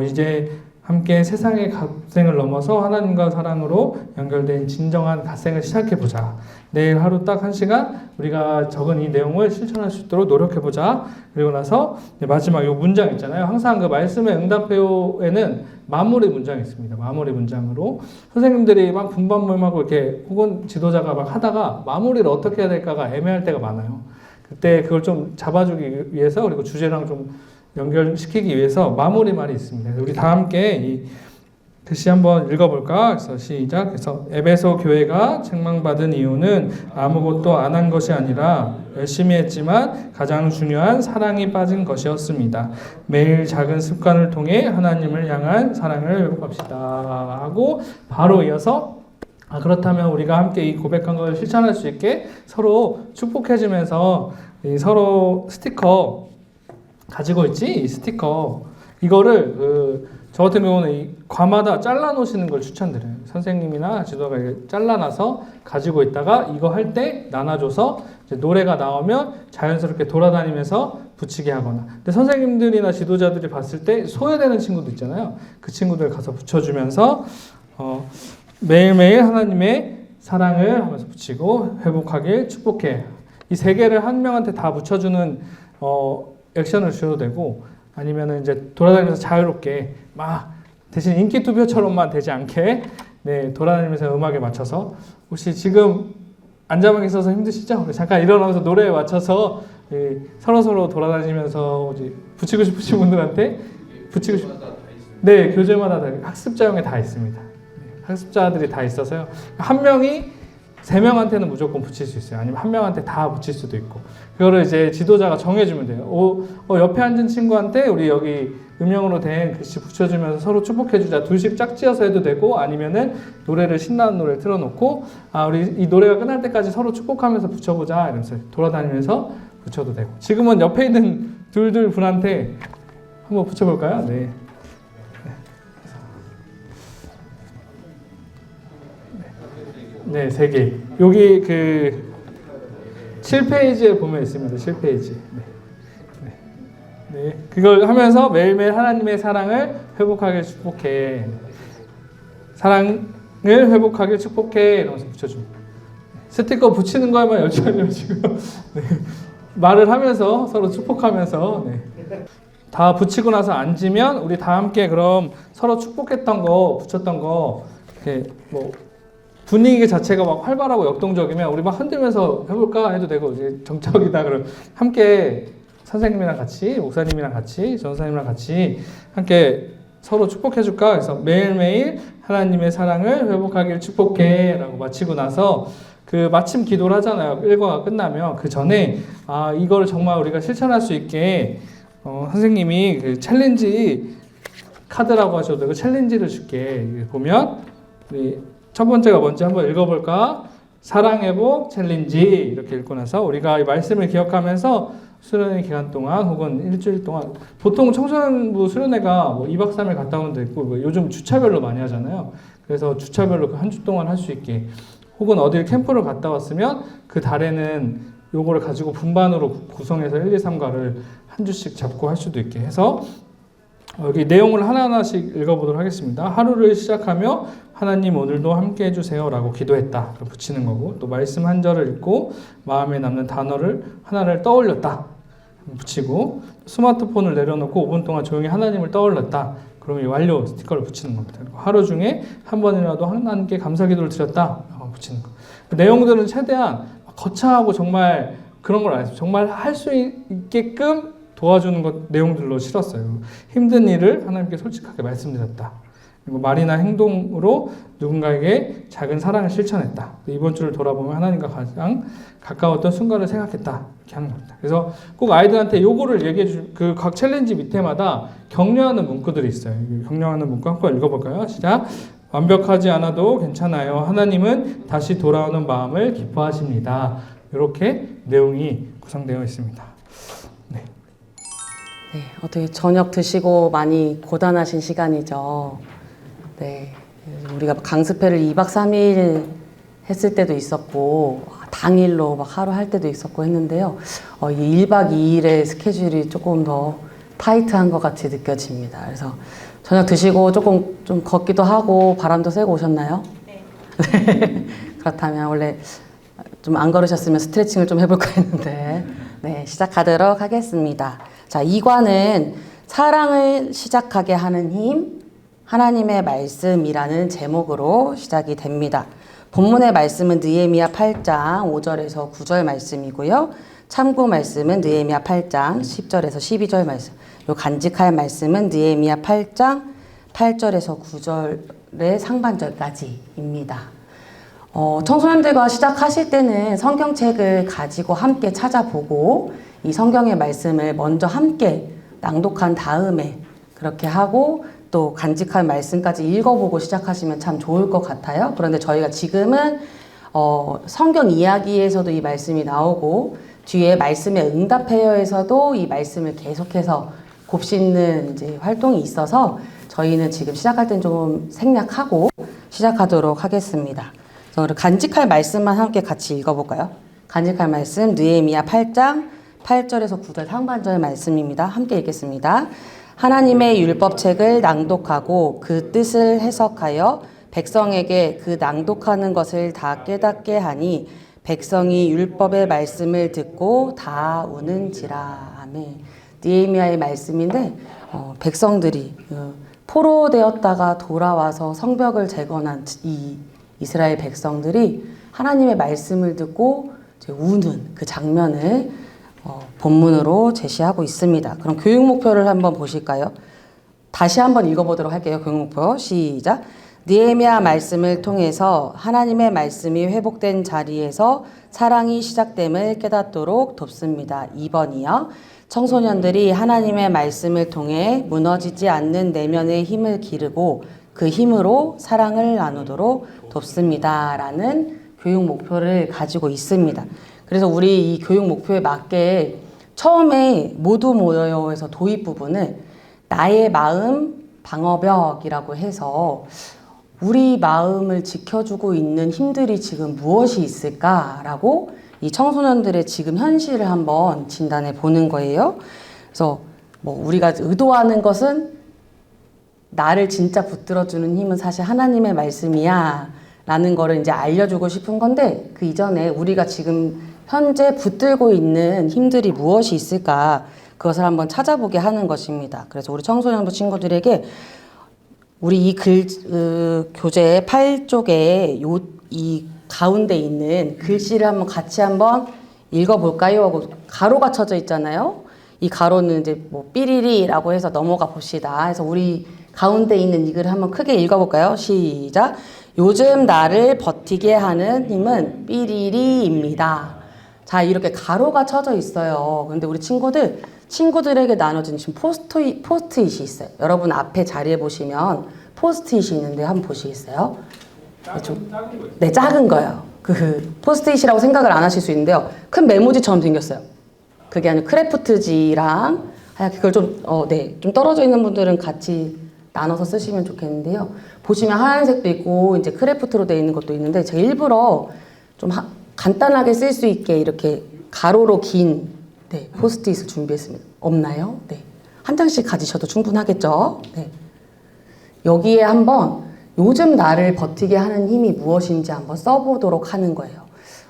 A: 이제 함께 세상의 갓생을 넘어서 하나님과 사랑으로 연결된 진정한 갓생을 시작해보자. 내일 하루 딱 1시간 우리가 적은 이 내용을 실천할 수 있도록 노력해보자. 그리고 나서 마지막 이 문장 있잖아요. 항상 그 말씀의 응답표에는 마무리 문장이 있습니다. 마무리 문장으로 선생님들이 막 분반모임하고 이렇게 혹은 지도자가 막 하다가 마무리를 어떻게 해야 될까가 애매할 때가 많아요. 그때 그걸 좀 잡아주기 위해서 그리고 주제랑 좀 연결시키기 위해서 마무리 말이 있습니다. 그래서 우리 다 함께 이 글씨 한번 읽어볼까? 그래서 시작. 그래서 에베소 교회가 책망받은 이유는 아무것도 안 한 것이 아니라 열심히 했지만 가장 중요한 사랑이 빠진 것이었습니다. 매일 작은 습관을 통해 하나님을 향한 사랑을 회복합시다 하고 바로 이어서 그렇다면 우리가 함께 이 고백한 걸 실천할 수 있게 서로 축복해주면서 서로 스티커 가지고 있지? 이 스티커 이거를 저 같은 경우는 이 과마다 잘라 놓으시는 걸 추천드려요. 선생님이나 지도가 잘라놔서 가지고 있다가 이거 할 때 나눠줘서 이제 노래가 나오면 자연스럽게 돌아다니면서 붙이게 하거나. 근데 선생님들이나 지도자들이 봤을 때 소외되는 친구도 있잖아요. 그 친구들 가서 붙여주면서 매일매일 하나님의 사랑을 하면서 붙이고 회복하길 축복해. 이 세 개를 한 명한테 다 붙여주는 액션을 주셔도 되고 아니면은 이제 돌아다니면서 자유롭게 막 대신 인기 투표처럼만 되지 않게 네, 돌아다니면서 음악에 맞춰서 혹시 지금 앉아만 계셔서 힘드시죠? 잠깐 일어나면서 노래에 맞춰서 서로 돌아다니면서 붙이고 싶으신 분들한테 붙이고 싶 네, 교재마다 다 학습자용에 다 있습니다. 학습자들이 다 있어서요. 한 명이 3명한테는 무조건 붙일 수 있어요. 아니면 한 명한테 다 붙일 수도 있고. 그거를 이제 지도자가 정해주면 돼요. 옆에 앉은 친구한테 우리 여기 음영으로 된 글씨 붙여주면서 서로 축복해주자. 둘씩 짝지어서 해도 되고 아니면은 노래를 신나는 노래를 틀어놓고 우리 이 노래가 끝날 때까지 서로 축복하면서 붙여보자. 이러면서 돌아다니면서 붙여도 되고. 지금은 옆에 있는 둘 분한테 한번 붙여볼까요? 네. 네, 3개. 여기 7페이지에 보면 있습니다. 7페이지. 네. 그걸 하면서 매일매일 하나님의 사랑을 회복하길 축복해. 사랑을 회복하길 축복해. 이러면서 붙여줍니다. 스티커 붙이는 거에만 열정이에요, 지금. 네. 말을 하면서 서로 축복하면서. 네. 다 붙이고 나서 앉으면 우리 다 함께 그럼 서로 축복했던 거, 붙였던 거, 이렇게 분위기 자체가 막 활발하고 역동적이면 우리 막 흔들면서 해볼까 해도 되고 이제 정적이다 그러면 함께 선생님이랑 같이 목사님이랑 같이 전사님이랑 같이 함께 서로 축복해줄까. 그래서 매일매일 하나님의 사랑을 회복하길 축복해 라고 마치고 나서 그 마침 기도를 하잖아요. 일과가 끝나면 그 전에 이걸 정말 우리가 실천할 수 있게 선생님이 그 챌린지 카드라고 하셔도 되고 챌린지를 줄게. 보면 우리 첫 번째가 뭔지 한번 읽어볼까? 사랑회복 챌린지 이렇게 읽고 나서 우리가 이 말씀을 기억하면서 수련회 기간 동안 혹은 일주일 동안 보통 청소년부 수련회가 2박 3일 갔다 오는 데 있고 요즘 주차별로 많이 하잖아요. 그래서 주차별로 한 주 동안 할 수 있게 혹은 어딜 캠프를 갔다 왔으면 그 달에는 요거를 가지고 분반으로 구성해서 1, 2, 3과를 한 주씩 잡고 할 수도 있게 해서 여기 내용을 하나하나씩 읽어보도록 하겠습니다. 하루를 시작하며 하나님 오늘도 함께 해주세요 라고 기도했다. 붙이는 거고 또 말씀 한 절을 읽고 마음에 남는 단어를 하나를 떠올렸다. 붙이고 스마트폰을 내려놓고 5분 동안 조용히 하나님을 떠올렸다. 그러면 이 완료 스티커를 붙이는 겁니다. 그리고 하루 중에 한 번이라도 하나님께 감사 기도를 드렸다. 붙이는 거. 내용들은 최대한 거창하고 정말 그런 걸 안 했어요. 정말 할 수 있게끔 도와주는 것 내용들로 실었어요. 힘든 일을 하나님께 솔직하게 말씀드렸다. 그리고 말이나 행동으로 누군가에게 작은 사랑을 실천했다. 이번 주를 돌아보면 하나님과 가장 가까웠던 순간을 생각했다. 이렇게 하는 겁니다. 그래서 꼭 아이들한테 요거를 얘기해 그 각 챌린지 밑에마다 격려하는 문구들이 있어요. 격려하는 문구 한번 읽어볼까요? 시작. 완벽하지 않아도 괜찮아요. 하나님은 다시 돌아오는 마음을 기뻐하십니다. 이렇게 내용이 구성되어 있습니다.
D: 네, 어떻게 저녁 드시고 많이 고단하신 시간이죠. 네, 우리가 강습회를 2박 3일 했을 때도 있었고 당일로 막 하루 할 때도 있었고 했는데요. 이 1박 2일의 스케줄이 조금 더 타이트한 것 같이 느껴집니다. 그래서 저녁 드시고 조금 좀 걷기도 하고 바람도 쐬고 오셨나요? 네. 네. 그렇다면 원래 좀 안 걸으셨으면 스트레칭을 좀 해볼까 했는데 네, 시작하도록 하겠습니다. 자, 2과는 사랑을 시작하게 하는 힘, 하나님의 말씀이라는 제목으로 시작이 됩니다. 본문의 말씀은 느헤미야 8장 5절에서 9절 말씀이고요. 참고 말씀은 느헤미야 8장 10절에서 12절 말씀. 요 간직할 말씀은 느헤미야 8장 8절에서 9절의 상반절까지입니다. 청소년들과 시작하실 때는 성경책을 가지고 함께 찾아보고 이 성경의 말씀을 먼저 함께 낭독한 다음에 그렇게 하고 또 간직할 말씀까지 읽어보고 시작하시면 참 좋을 것 같아요. 그런데 저희가 지금은 성경 이야기에서도 이 말씀이 나오고 뒤에 말씀에 응답해요에서도 이 말씀을 계속해서 곱씹는 이제 활동이 있어서 저희는 지금 시작할 땐 좀 생략하고 시작하도록 하겠습니다. 그래서 간직할 말씀만 함께 같이 읽어볼까요? 간직할 말씀 느헤미야 8장 8절에서 9절 상반절 말씀입니다. 함께 읽겠습니다. 하나님의 율법책을 낭독하고 그 뜻을 해석하여 백성에게 그 낭독하는 것을 다 깨닫게 하니 백성이 율법의 말씀을 듣고 다 우는지라. 아멘. 느헤미야의 말씀인데 백성들이 포로되었다가 돌아와서 성벽을 재건한 이 이스라엘 백성들이 하나님의 말씀을 듣고 이제 우는 그 장면을 본문으로 제시하고 있습니다. 그럼 교육 목표를 한번 보실까요? 다시 한번 읽어보도록 할게요. 교육 목표 시작. 느헤미야 말씀을 통해서 하나님의 말씀이 회복된 자리에서 사랑이 시작됨을 깨닫도록 돕습니다. 2번이요. 청소년들이 하나님의 말씀을 통해 무너지지 않는 내면의 힘을 기르고 그 힘으로 사랑을 나누도록 돕습니다. 라는 교육 목표를 가지고 있습니다. 그래서 우리 이 교육 목표에 맞게 처음에 모두 모여요에서 도입 부분을 나의 마음 방어벽이라고 해서 우리 마음을 지켜주고 있는 힘들이 지금 무엇이 있을까라고 이 청소년들의 지금 현실을 한번 진단해 보는 거예요. 그래서 뭐 우리가 의도하는 것은 나를 진짜 붙들어주는 힘은 사실 하나님의 말씀이야 라는 거를 이제 알려주고 싶은 건데 그 이전에 우리가 지금 현재 붙들고 있는 힘들이 무엇이 있을까 그것을 한번 찾아보게 하는 것입니다. 그래서 우리 청소년부 친구들에게 우리 이 교재 8쪽에 이 가운데 있는 글씨를 한번 같이 한번 읽어볼까요? 하고 가로가 쳐져 있잖아요. 이 가로는 이제 뭐 삐리리라고 해서 넘어가 봅시다. 그래서 우리 가운데 있는 이 글을 한번 크게 읽어볼까요? 시작. 요즘 나를 버티게 하는 힘은 삐리리입니다. 자, 이렇게 가로가 쳐져 있어요. 근데 우리 친구들에게 나눠진 지금 포스트잇이 있어요. 여러분 앞에 자리에 보시면 포스트잇이 있는데 한번 보시겠어요? 네, 작은 거예요. 그 포스트잇이라고 생각을 안 하실 수 있는데요. 큰 메모지처럼 생겼어요. 그게 아니고 크래프트지랑 그걸 좀 떨어져 있는 분들은 같이 나눠서 쓰시면 좋겠는데요. 보시면 하얀색도 있고 이제 크래프트로 되어 있는 것도 있는데 제가 일부러 좀 간단하게 쓸 수 있게 이렇게 가로로 긴 포스트잇을 준비했습니다. 없나요? 네. 한 장씩 가지셔도 충분하겠죠? 네. 여기에 한번 요즘 나를 버티게 하는 힘이 무엇인지 한번 써보도록 하는 거예요.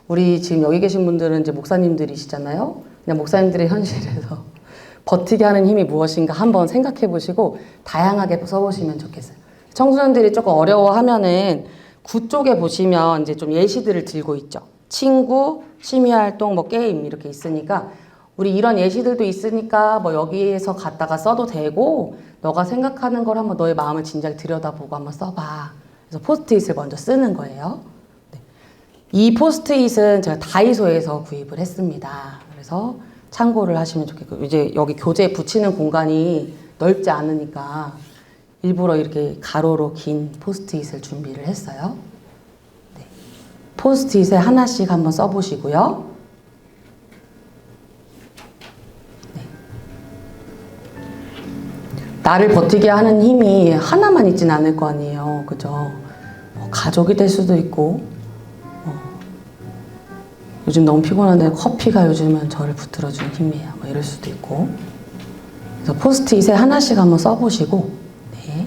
D: 우리 지금 여기 계신 분들은 이제 목사님들이시잖아요. 그냥 목사님들의 현실에서 버티게 하는 힘이 무엇인가 한번 생각해 보시고 다양하게 써보시면 좋겠어요. 청소년들이 조금 어려워하면은 9쪽에 보시면 이제 좀 예시들을 들고 있죠. 친구, 취미활동, 뭐 게임 이렇게 있으니까 우리 이런 예시들도 있으니까 뭐 여기에서 갖다가 써도 되고 너가 생각하는 걸 한번 너의 마음을 진작에 들여다보고 한번 써봐. 그래서 포스트잇을 먼저 쓰는 거예요. 네. 이 포스트잇은 제가 다이소에서 구입을 했습니다. 그래서 참고를 하시면 좋겠고 이제 여기 교재에 붙이는 공간이 넓지 않으니까 일부러 이렇게 가로로 긴 포스트잇을 준비를 했어요. 네. 포스트잇에 하나씩 한번 써보시고요. 네. 나를 버티게 하는 힘이 하나만 있진 않을 거 아니에요. 그죠? 가족이 될 수도 있고 요즘 너무 피곤한데 커피가 요즘은 저를 붙들어주는 힘이에요. 뭐 이럴 수도 있고. 그래서 포스트잇에 하나씩 한번 써보시고, 네.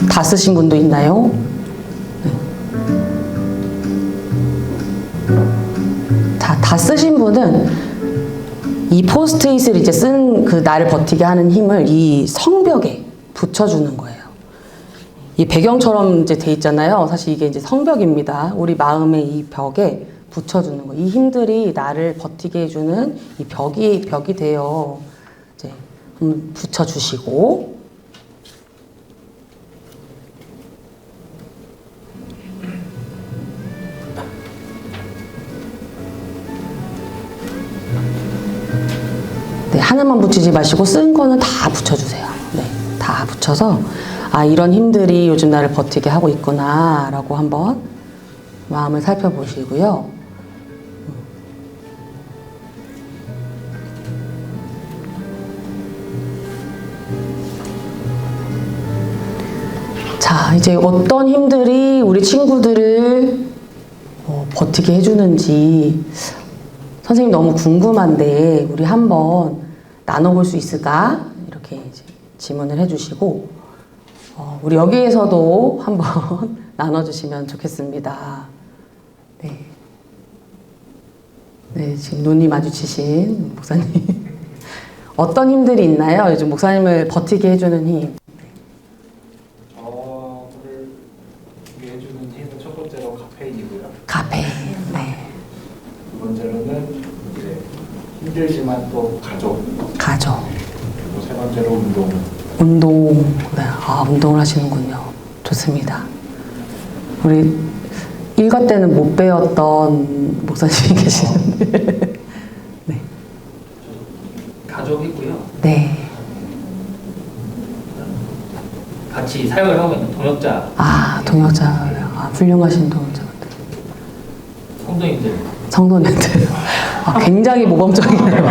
D: 다 쓰신 분도 있나요? 네. 다 쓰신 분은 이 포스트잇을 이제 쓴 그 나를 버티게 하는 힘을 이 성벽에 붙여주는 거예요. 이 배경처럼 이제 돼 있잖아요. 사실 이게 이제 성벽입니다. 우리 마음의 이 벽에 붙여주는 거. 이 힘들이 나를 버티게 해주는 이 벽이 돼요. 이제 한번 붙여주시고. 네, 하나만 붙이지 마시고 쓴 거는 다 붙여주세요. 네, 다 붙여서 아, 이런 힘들이 요즘 나를 버티게 하고 있구나 라고 한번 마음을 살펴보시고요. 자, 이제 어떤 힘들이 우리 친구들을 버티게 해주는지 선생님 너무 궁금한데 우리 한번 나눠볼 수 있을까? 이렇게 이제 질문을 해주시고 우리 여기에서도 한번 나눠주시면 좋겠습니다. 네. 네, 지금 눈이 마주치신 목사님. 어떤 힘들이 있나요? 요즘 목사님을 버티게 해주는 힘.
C: 저를 버티게 해주는 힘은 첫 번째로 카페인이고요.
D: 카페인. 네.
C: 두 번째로는 이제 힘들지만 또 가족. 그리고 세 번째로 운동.
D: 네. 아, 운동을 하시는군요. 좋습니다. 우리 일과 때는 못 배웠던 목사님이 계시는데. 네.
E: 가족이고요.
D: 네.
E: 같이 사역을 하고 있는 동역자
D: 아, 동역자. 아, 훌륭하신 동역자.
E: 성도님들.
D: 성도님들. 아, 굉장히 모범적이네요.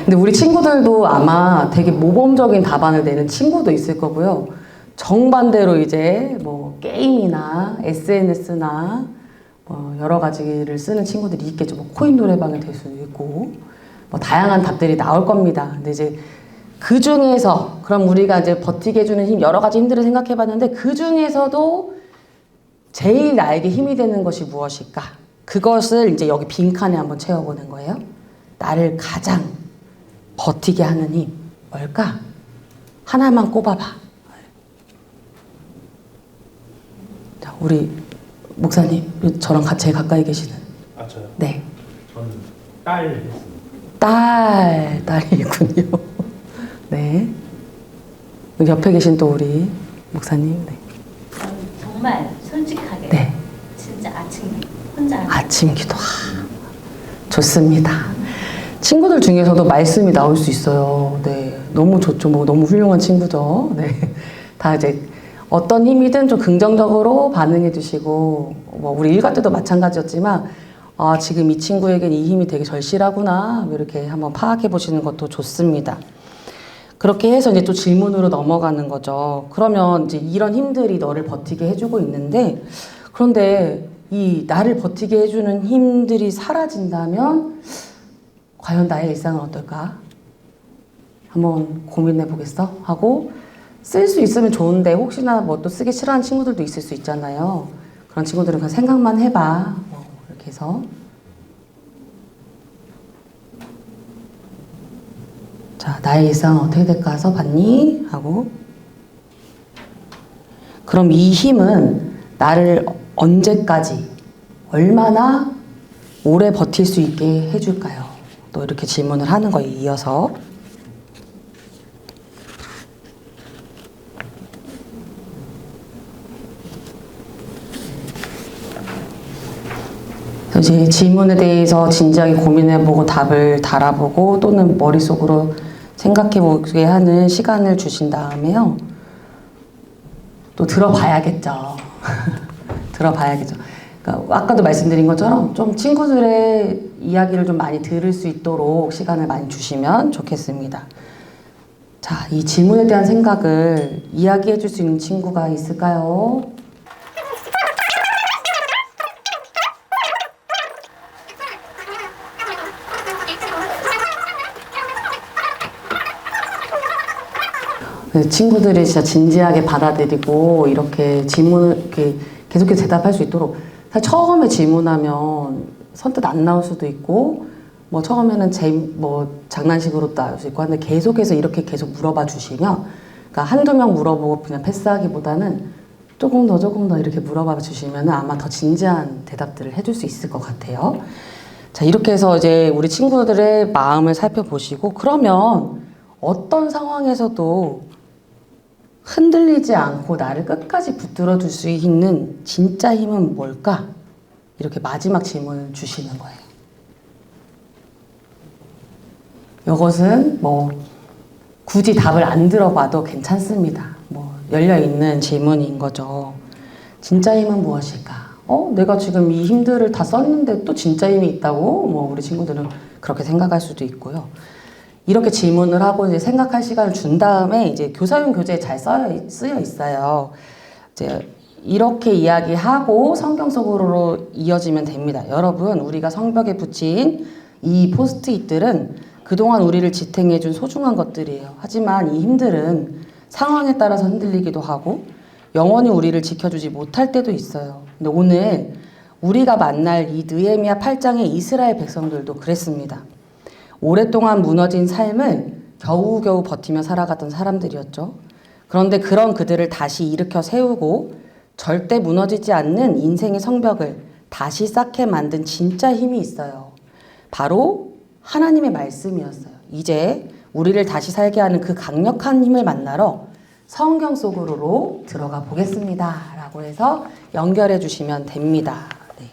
D: 근데 우리 친구들도 아마 되게 모범적인 답안을 내는 친구도 있을 거고요. 정반대로 이제 뭐 게임이나 SNS나 뭐 여러 가지를 쓰는 친구들이 있겠죠. 뭐 코인 노래방이 될 수도 있고 뭐 다양한 답들이 나올 겁니다. 근데 이제 그 중에서 그럼 우리가 이제 버티게 해주는 힘 여러 가지 힘들을 생각해봤는데 그 중에서도 제일 나에게 힘이 되는 것이 무엇일까? 그것을 이제 여기 빈칸에 한번 채워보는 거예요. 나를 가장 버티게 하는 힘 뭘까? 하나만 꼽아봐. 자, 우리 목사님 저랑 제일 가까이 계시는.
C: 아, 저요?
D: 네.
C: 저는 딸 했습니다.
D: 딸이군요. 네. 여기 옆에 계신 또 우리 목사님. 네.
F: 저는 정말 솔직하게
D: 네.
F: 진짜 아침 혼자 하는
D: 아침 기도. 좋습니다. 친구들 중에서도 말씀이 나올 수 있어요. 네. 너무 좋죠. 뭐 너무 훌륭한 친구죠. 네. 다 이제 어떤 힘이든 좀 긍정적으로 반응해 주시고, 뭐 우리 일과 때도 마찬가지였지만, 아, 지금 이 친구에겐 이 힘이 되게 절실하구나. 이렇게 한번 파악해 보시는 것도 좋습니다. 그렇게 해서 이제 또 질문으로 넘어가는 거죠. 그러면 이제 이런 힘들이 너를 버티게 해주고 있는데, 그런데 이 나를 버티게 해주는 힘들이 사라진다면, 과연 나의 일상은 어떨까? 한번 고민해 보겠어? 하고, 쓸 수 있으면 좋은데, 혹시나 뭐 또 쓰기 싫어하는 친구들도 있을 수 있잖아요. 그런 친구들은 그냥 생각만 해봐. 이렇게 해서. 자, 나의 일상은 어떻게 될까 써봤니? 하고. 그럼 이 힘은 나를 언제까지, 얼마나 오래 버틸 수 있게 해줄까요? 또 이렇게 질문을 하는 거에 이어서. 이제 질문에 대해서 진지하게 고민해보고 답을 달아보고 또는 머릿속으로 생각해보게 하는 시간을 주신 다음에요. 또 들어봐야겠죠. 들어봐야겠죠. 그러니까 아까도 말씀드린 것처럼 좀 친구들의 이야기를 좀 많이 들을 수 있도록 시간을 많이 주시면 좋겠습니다. 자, 이 질문에 대한 생각을 이야기해 줄 수 있는 친구가 있을까요? 친구들이 진짜 진지하게 받아들이고 이렇게 질문을 이렇게 계속해서 대답할 수 있도록 사실 처음에 질문하면 선뜻 안 나올 수도 있고 뭐 처음에는 뭐 장난식으로도 알 수 있고 하는데 계속해서 이렇게 계속 물어봐 주시면, 그러니까 한두 명 물어보고 그냥 패스하기보다는 조금 더 이렇게 물어봐 주시면 아마 더 진지한 대답들을 해줄 수 있을 것 같아요. 자, 이렇게 해서 이제 우리 친구들의 마음을 살펴보시고, 그러면 어떤 상황에서도 흔들리지 않고 나를 끝까지 붙들어 줄 수 있는 진짜 힘은 뭘까? 이렇게 마지막 질문을 주시는 거예요. 이것은 뭐 굳이 답을 안 들어봐도 괜찮습니다. 뭐 열려있는 질문인 거죠. 진짜 힘은 무엇일까? 내가 지금 이 힘들을 다 썼는데 또 진짜 힘이 있다고? 뭐 우리 친구들은 그렇게 생각할 수도 있고요. 이렇게 질문을 하고 이제 생각할 시간을 준 다음에 이제 교사용 교재에 잘 쓰여 있어요. 이제 이렇게 이야기하고 성경 속으로 이어지면 됩니다. 여러분, 우리가 성벽에 붙인 이 포스트잇들은 그동안 우리를 지탱해준 소중한 것들이에요. 하지만 이 힘들은 상황에 따라서 흔들리기도 하고 영원히 우리를 지켜주지 못할 때도 있어요. 근데 오늘 우리가 만날 이 느헤미야 8장의 이스라엘 백성들도 그랬습니다. 오랫동안 무너진 삶을 겨우겨우 버티며 살아갔던 사람들이었죠. 그런데 그런 그들을 다시 일으켜 세우고 절대 무너지지 않는 인생의 성벽을 다시 쌓게 만든 진짜 힘이 있어요. 바로 하나님의 말씀이었어요. 이제 우리를 다시 살게 하는 그 강력한 힘을 만나러 성경 속으로 들어가 보겠습니다. 라고 해서 연결해 주시면 됩니다. 네.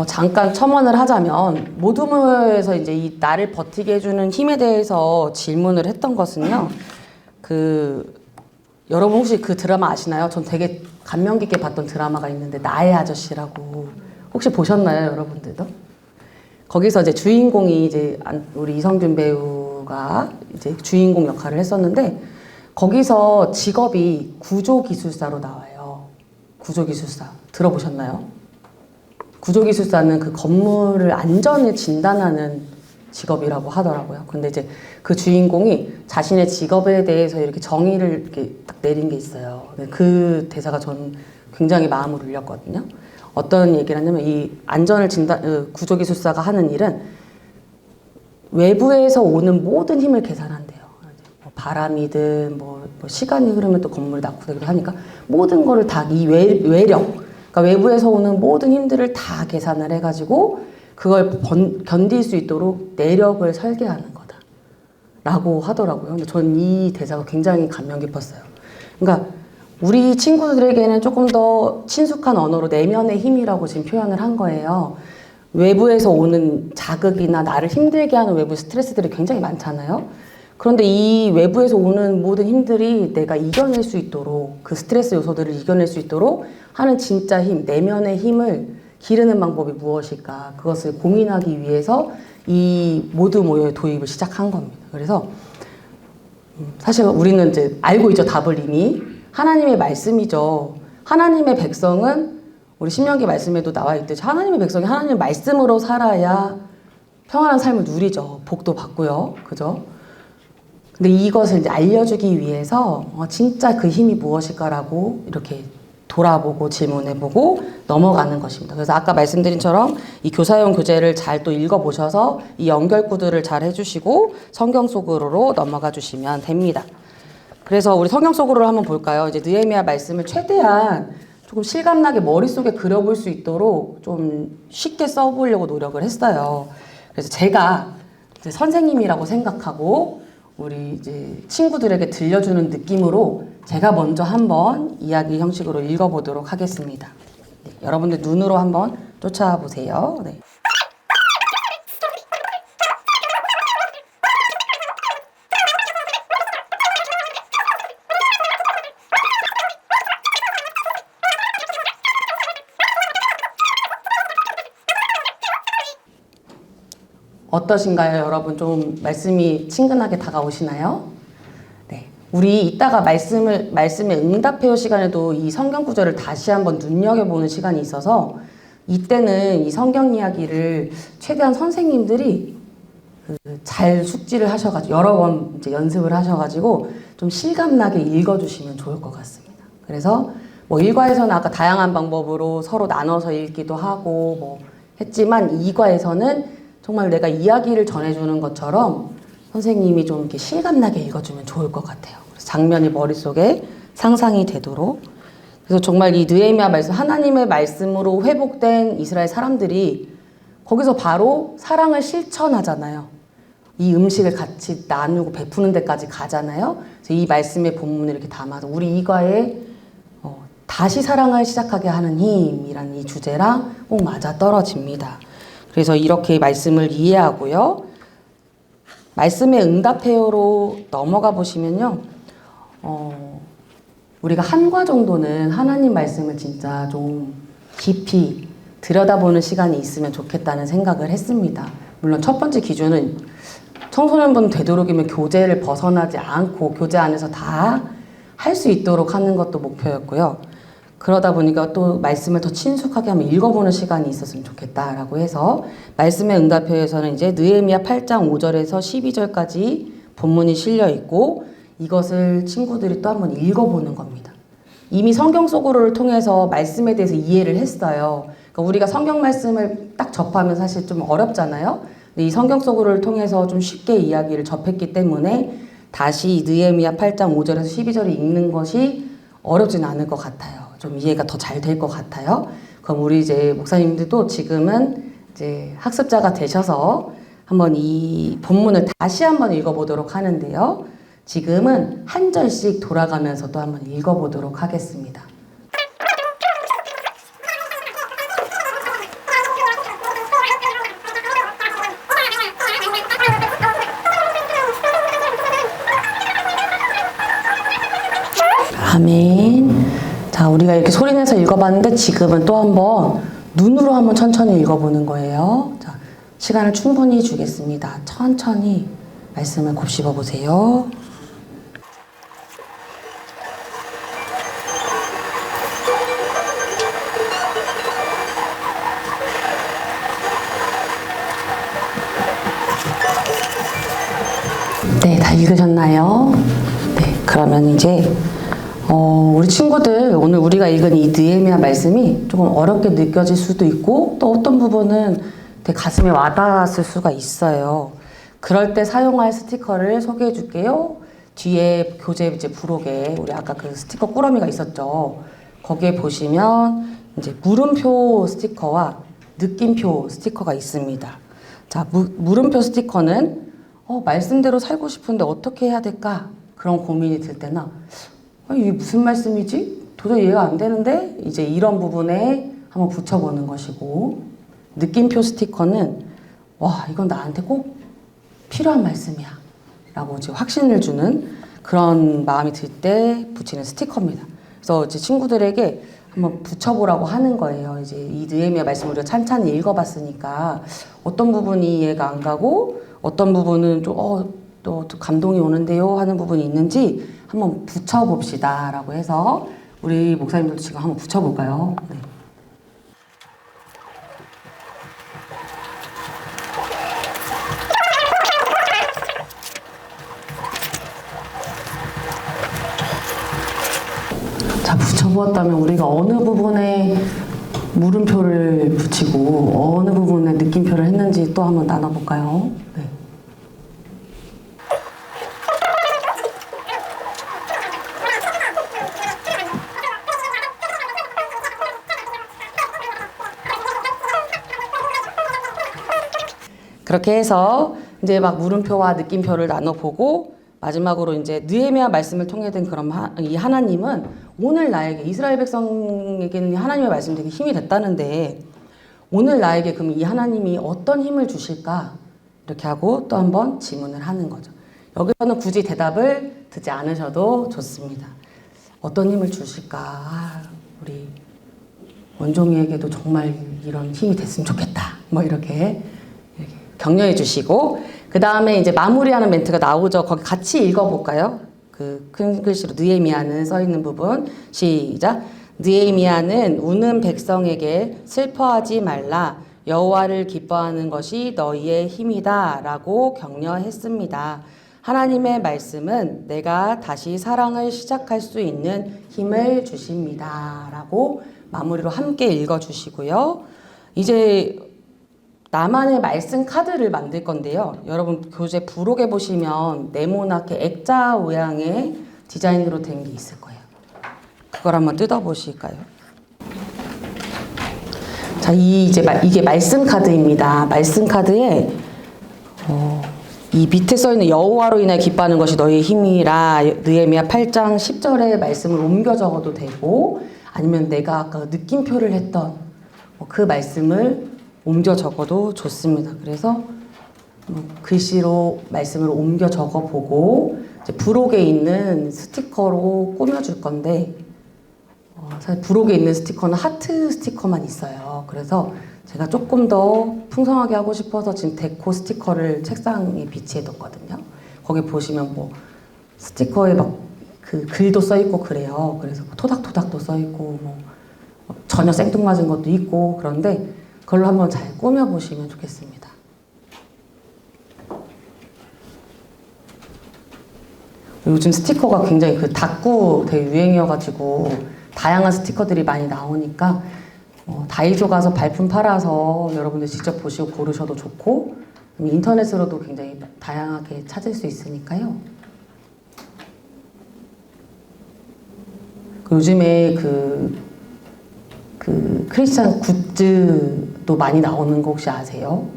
D: 잠깐 첨언을 하자면 모둠에서 이제 이 나를 버티게 해주는 힘에 대해서 질문을 했던 것은요. 여러분 혹시 그 드라마 아시나요? 전 되게 감명 깊게 봤던 드라마가 있는데 나의 아저씨라고 혹시 보셨나요, 여러분들도? 거기서 이제 주인공이 이제 우리 이성균 배우가 이제 주인공 역할을 했었는데 거기서 직업이 구조기술사로 나와요. 구조기술사 들어보셨나요? 구조기술사는 그 건물을 안전을 진단하는 직업이라고 하더라고요. 근데 이제 그 주인공이 자신의 직업에 대해서 이렇게 정의를 이렇게 딱 내린 게 있어요. 그 대사가 저는 굉장히 마음을 울렸거든요. 어떤 얘기를 하냐면 이 안전을 구조기술사가 하는 일은 외부에서 오는 모든 힘을 계산한대요. 뭐 바람이든 뭐 시간이 흐르면 또 건물이 낙후되기도 하니까 모든 거를 다 이 외력, 그러니까 외부에서 오는 모든 힘들을 다 계산을 해가지고 그걸 견딜 수 있도록 내력을 설계하는 거다라고 하더라고요. 근데 전 이 대사가 굉장히 감명 깊었어요. 그러니까 우리 친구들에게는 조금 더 친숙한 언어로 내면의 힘이라고 지금 표현을 한 거예요. 외부에서 오는 자극이나 나를 힘들게 하는 외부 스트레스들이 굉장히 많잖아요. 그런데 이 외부에서 오는 모든 힘들이 내가 이겨낼 수 있도록, 그 스트레스 요소들을 이겨낼 수 있도록 하는 진짜 힘, 내면의 힘을 기르는 방법이 무엇일까? 그것을 고민하기 위해서 이 모두 모여의 도입을 시작한 겁니다. 그래서 사실 우리는 이제 알고 있죠, 답을 이미. 하나님의 말씀이죠. 하나님의 백성은 우리 신명기 말씀에도 나와 있듯이 하나님의 백성이 하나님의 말씀으로 살아야 평안한 삶을 누리죠. 복도 받고요. 그죠? 근데 이것을 이제 알려주기 위해서 진짜 그 힘이 무엇일까라고 이렇게 돌아보고 질문해보고 넘어가는 것입니다. 그래서 아까 말씀드린 처럼 이 교사용 교재를 잘 또 읽어보셔서 이 연결구들을 잘 해주시고 성경 속으로 넘어가 주시면 됩니다. 그래서 우리 성경 속으로 한번 볼까요? 이제 느헤미야 말씀을 최대한 조금 실감나게 머릿속에 그려볼 수 있도록 좀 쉽게 써보려고 노력을 했어요. 그래서 제가 이제 선생님이라고 생각하고 우리 이제 친구들에게 들려주는 느낌으로 제가 먼저 한번 이야기 형식으로 읽어보도록 하겠습니다. 네, 여러분들 눈으로 한번 쫓아보세요. 네. 어떠신가요, 여러분? 좀 말씀이 친근하게 다가오시나요? 네. 우리 이따가 말씀에 응답해요 시간에도 이 성경 구절을 다시 한번 눈여겨보는 시간이 있어서 이때는 이 성경 이야기를 최대한 선생님들이 잘 숙지를 하셔가지고 여러 번 이제 연습을 하셔가지고 좀 실감나게 읽어주시면 좋을 것 같습니다. 그래서 뭐 일과에서는 아까 다양한 방법으로 서로 나눠서 읽기도 하고 뭐 했지만 2과에서는 정말 내가 이야기를 전해주는 것처럼 선생님이 좀 이렇게 실감나게 읽어주면 좋을 것 같아요. 그래서 장면이 머릿속에 상상이 되도록. 그래서 정말 이 느헤미야 말씀, 하나님의 말씀으로 회복된 이스라엘 사람들이 거기서 바로 사랑을 실천하잖아요. 이 음식을 같이 나누고 베푸는 데까지 가잖아요. 그래서 이 말씀의 본문을 이렇게 담아서 우리 이과에 다시 사랑을 시작하게 하는 힘이라는 이 주제랑 꼭 맞아 떨어집니다. 그래서 이렇게 말씀을 이해하고요. 말씀의 응답해요로 넘어가 보시면요. 우리가 한 과 정도는 하나님 말씀을 진짜 좀 깊이 들여다보는 시간이 있으면 좋겠다는 생각을 했습니다. 물론 첫 번째 기준은 청소년분 되도록이면 교재를 벗어나지 않고 교재 안에서 다 할 수 있도록 하는 것도 목표였고요. 그러다 보니까 또 말씀을 더 친숙하게 한번 읽어보는 시간이 있었으면 좋겠다라고 해서 말씀의 응답표에서는 이제 느헤미야 8장 5절에서 12절까지 본문이 실려 있고 이것을 친구들이 또 한번 읽어보는 겁니다. 이미 성경 속어를 통해서 말씀에 대해서 이해를 했어요. 그러니까 우리가 성경 말씀을 딱 접하면 사실 좀 어렵잖아요. 근데 이 성경 속어를 통해서 좀 쉽게 이야기를 접했기 때문에 다시 느헤미야 8장 5절에서 12절을 읽는 것이 어렵진 않을 것 같아요. 좀 이해가 더 잘 될 것 같아요. 그럼 우리 이제 목사님들도 지금은 이제 학습자가 되셔서 한번 이 본문을 다시 한번 읽어보도록 하는데요. 지금은 한 절씩 돌아가면서 또 한번 읽어보도록 하겠습니다. 아멘. 자, 우리가 이렇게 소리내서 읽어봤는데 지금은 또 한번 눈으로 한번 천천히 읽어보는 거예요. 자, 시간을 충분히 주겠습니다. 천천히 말씀을 곱씹어 보세요. 네, 다 읽으셨나요? 네, 그러면 이제 우리 친구들 오늘 우리가 읽은 이 느헤미야 말씀이 조금 어렵게 느껴질 수도 있고 또 어떤 부분은 되게 가슴에 와닿았을 수가 있어요. 그럴 때 사용할 스티커를 소개해 줄게요. 뒤에 교재 이제 부록에 우리 아까 그 스티커 꾸러미가 있었죠. 거기에 보시면 이제 물음표 스티커와 느낌표 스티커가 있습니다. 자, 물음표 스티커는 말씀대로 살고 싶은데 어떻게 해야 될까? 그런 고민이 들 때나 이게 무슨 말씀이지? 도저히 이해가 안 되는데 이제 이런 부분에 한번 붙여보는 것이고 느낌표 스티커는 와 이건 나한테 꼭 필요한 말씀이야 라고 이제 확신을 주는 그런 마음이 들 때 붙이는 스티커입니다. 그래서 이제 친구들에게 한번 붙여보라고 하는 거예요. 이제 이 느헤미야 말씀을 우리가 찬찬히 읽어봤으니까 어떤 부분이 이해가 안 가고 어떤 부분은 좀 또 감동이 오는데요 하는 부분이 있는지 한번 붙여봅시다 라고 해서 우리 목사님들도 지금 한번 붙여볼까요? 네. 자, 붙여보았다면 우리가 어느 부분에 물음표를 붙이고 어느 부분에 느낌표를 했는지 또 한번 나눠볼까요? 네. 그렇게 해서 이제 막 물음표와 느낌표를 나눠보고 마지막으로 이제 느헤미야 말씀을 통해 된 그런 이 하나님은 오늘 나에게 이스라엘 백성에게는 하나님의 말씀이 되게 힘이 됐다는데 오늘 나에게 그럼 이 하나님이 어떤 힘을 주실까 이렇게 하고 또 한번 질문을 하는 거죠. 여기서는 굳이 대답을 듣지 않으셔도 좋습니다. 어떤 힘을 주실까? 우리 원종이에게도 정말 이런 힘이 됐으면 좋겠다. 뭐 이렇게 격려해 주시고 그 다음에 이제 마무리하는 멘트가 나오죠. 거기 같이 읽어볼까요? 그 큰 글씨로 느헤미야는 써 있는 부분 시작. 느헤미야는 우는 백성에게 슬퍼하지 말라. 여호와를 기뻐하는 것이 너희의 힘이다 라고 격려했습니다. 하나님의 말씀은 내가 다시 사랑을 시작할 수 있는 힘을 주십니다 라고 마무리로 함께 읽어주시고요. 이제 나만의 말씀 카드를 만들 건데요. 여러분 교재 부록에 보시면 네모나게 액자 모양의 디자인으로 된 게 있을 거예요. 그걸 한번 뜯어보실까요? 자, 이게 말씀 카드입니다. 말씀 카드에 이 밑에 써 있는 여호와로 인하여 기뻐하는 것이 너희의 힘이라 느헤미야 8장 10절의 말씀을 옮겨 적어도 되고 아니면 내가 아까 느낌표를 했던 그 말씀을 옮겨 적어도 좋습니다. 그래서 글씨로 말씀을 옮겨 적어 보고 이제 부록에 있는 스티커로 꾸며줄 건데 사실 부록에 있는 스티커는 하트 스티커만 있어요. 그래서 제가 조금 더 풍성하게 하고 싶어서 지금 데코 스티커를 책상에 비치해뒀거든요. 거기 보시면 뭐 스티커에 막 그 글도 써 있고 그래요. 그래서 토닥토닥도 써 있고 뭐 전혀 생뚱맞은 것도 있고 그런데 그걸로 한번 잘 꾸며 보시면 좋겠습니다. 요즘 스티커가 굉장히 그 닭구 되게 유행이어가지고 다양한 스티커들이 많이 나오니까 다이소 가서 발품 팔아서 여러분들 직접 보시고 고르셔도 좋고 인터넷으로도 굉장히 다양하게 찾을 수 있으니까요. 요즘에 그 크리스찬 굿즈도 많이 나오는 거 혹시 아세요?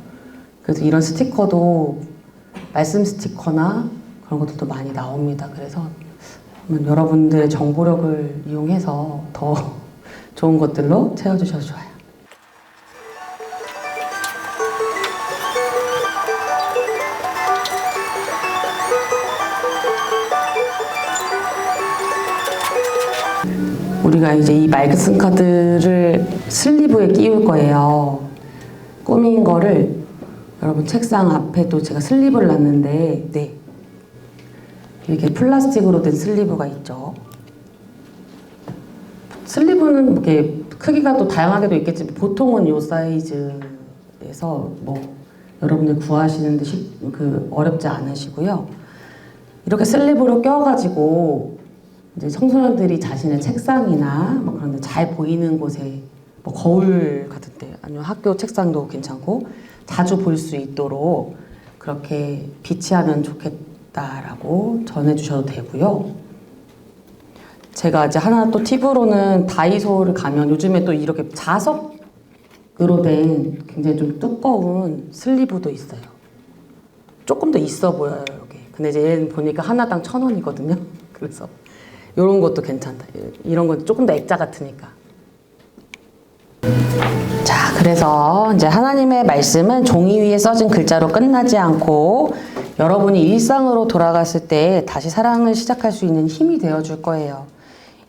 D: 그래서 이런 스티커도 말씀 스티커나 그런 것들도 많이 나옵니다. 그래서 여러분들의 정보력을 이용해서 더 좋은 것들로 채워주셔도 좋아요. 우리가 이제 이 말씀 카드를 슬리브에 끼울 거예요. 꾸민 거를 여러분 책상 앞에도 제가 슬리브를 놨는데 네. 이렇게 플라스틱으로 된 슬리브가 있죠. 슬리브는 이렇게 크기가 또 다양하게도 있겠지만 보통은 이 사이즈에서 뭐 여러분들 구하시는데 어렵지 않으시고요. 이렇게 슬리브로 껴가지고 이제 청소년들이 자신의 책상이나 뭐 그런 데 잘 보이는 곳에 뭐 거울 같은 데 아니면 학교 책상도 괜찮고 자주 볼 수 있도록 그렇게 비치하면 좋겠다라고 전해주셔도 되고요. 제가 이제 하나 또 팁으로는 다이소를 가면 요즘에 또 이렇게 자석으로 된 굉장히 좀 두꺼운 슬리브도 있어요. 조금 더 있어 보여요, 여기. 근데 이제 얘는 보니까 하나당 1,000원이거든요. 그래서 이런 것도 괜찮다. 이런 건 조금 더 액자 같으니까. 자, 그래서 이제 하나님의 말씀은 종이 위에 써진 글자로 끝나지 않고 여러분이 일상으로 돌아갔을 때 다시 사랑을 시작할 수 있는 힘이 되어줄 거예요.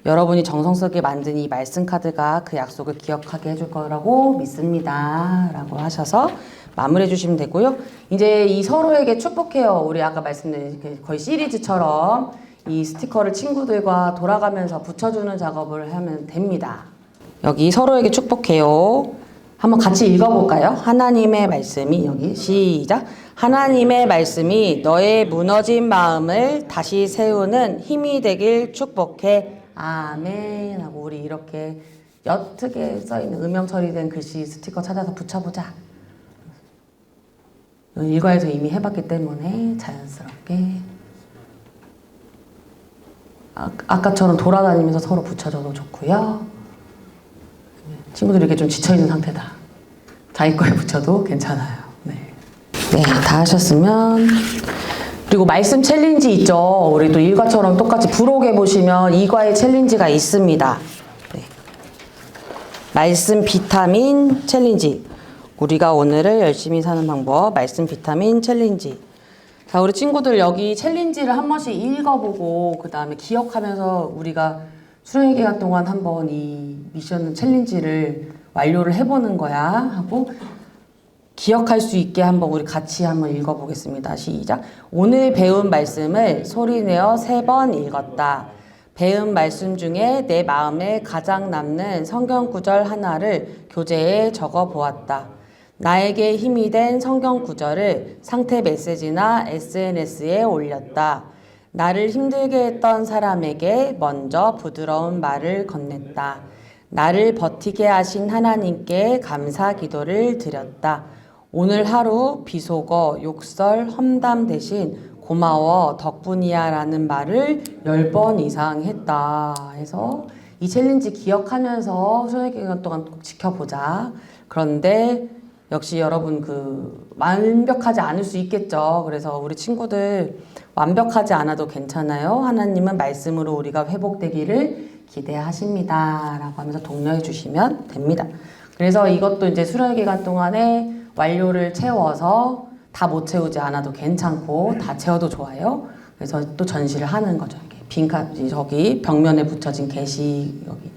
D: 여러분이 정성스럽게 만든 이 말씀 카드가 그 약속을 기억하게 해줄 거라고 믿습니다. 라고 하셔서 마무리해 주시면 되고요. 이제 이 서로에게 축복해요. 우리 아까 말씀드린 거의 시리즈처럼 이 스티커를 친구들과 돌아가면서 붙여주는 작업을 하면 됩니다. 여기 서로에게 축복해요. 한번 같이 읽어볼까요? 하나님의 말씀이 여기 시작. 하나님의 말씀이 너의 무너진 마음을 다시 세우는 힘이 되길 축복해. 아멘 하고 우리 이렇게 옅게 써있는 음영 처리된 글씨 스티커 찾아서 붙여보자. 일과에서 이미 해봤기 때문에 자연스럽게 아까처럼 돌아다니면서 서로 붙여줘도 좋고요. 친구들이 이렇게 좀 지쳐있는 상태다. 자기 거에 붙여도 괜찮아요. 네, 다 하셨으면 그리고 말씀 챌린지 있죠. 우리 또 일과처럼 똑같이 부록에 보시면 이과의 챌린지가 있습니다. 네. 말씀 비타민 챌린지. 우리가 오늘을 열심히 사는 방법. 말씀 비타민 챌린지. 자, 우리 친구들 여기 챌린지를 한 번씩 읽어보고 그 다음에 기억하면서 우리가 수련회 기간 동안 한번 이 미션 챌린지를 완료를 해보는 거야 하고 기억할 수 있게 한번 우리 같이 한번 읽어보겠습니다. 시작. 오늘 배운 말씀을 소리내어 3번 읽었다. 배운 말씀 중에 내 마음에 가장 남는 성경 구절 하나를 교재에 적어 보았다. 나에게 힘이 된 성경 구절을 상태 메시지나 SNS에 올렸다. 나를 힘들게 했던 사람에게 먼저 부드러운 말을 건넸다. 나를 버티게 하신 하나님께 감사 기도를 드렸다. 오늘 하루 비속어, 욕설, 험담 대신 고마워, 덕분이야 라는 말을 10번 이상 했다 해서 이 챌린지 기억하면서 수련 기간 동안 꼭 지켜보자. 그런데 역시 여러분 완벽하지 않을 수 있겠죠. 그래서 우리 친구들 완벽하지 않아도 괜찮아요. 하나님은 말씀으로 우리가 회복되기를 기대하십니다. 라고 하면서 독려해 주시면 됩니다. 그래서 이것도 이제 수련 기간 동안에 완료를 채워서 다 못 채우지 않아도 괜찮고 다 채워도 좋아요. 그래서 또 전시를 하는 거죠. 저기 벽면에 붙여진 게시 여기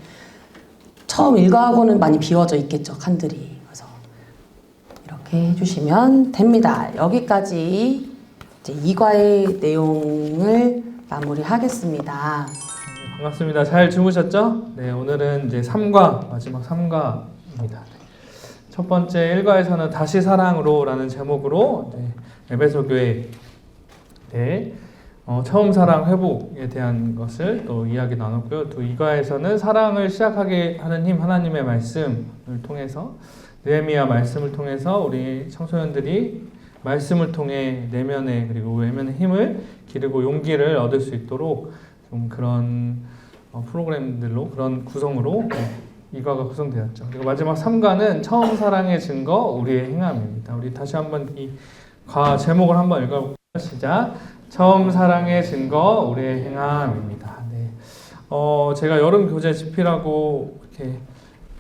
D: 처음 일과하고는 많이 비워져 있겠죠. 칸들이. 그래서 이렇게 해주시면 됩니다. 여기까지 이제 2과의 내용을 마무리하겠습니다.
A: 반갑습니다. 잘 주무셨죠? 네, 오늘은 이제 3과, 마지막 3과입니다. 첫 번째 1과에서는 다시 사랑으로 라는 제목으로 에베소 교회 처음 사랑 회복에 대한 것을 또 이야기 나눴고요. 또 2과에서는 사랑을 시작하게 하는 힘, 하나님의 말씀을 통해서 느헤미야 말씀을 통해서 우리 청소년들이 말씀을 통해 내면의 그리고 외면의 힘을 기르고 용기를 얻을 수 있도록 좀 그런 프로그램들로 그런 구성으로 2과가 구성되었죠. 그리고 마지막 3과는 처음 사랑의 증거 우리의 행함입니다. 우리 다시 한번 이 과 제목을 한번 읽어볼까요? 시작. 처음 사랑의 증거 우리의 행함입니다. 네. 제가 여름 교재 집필하고 이렇게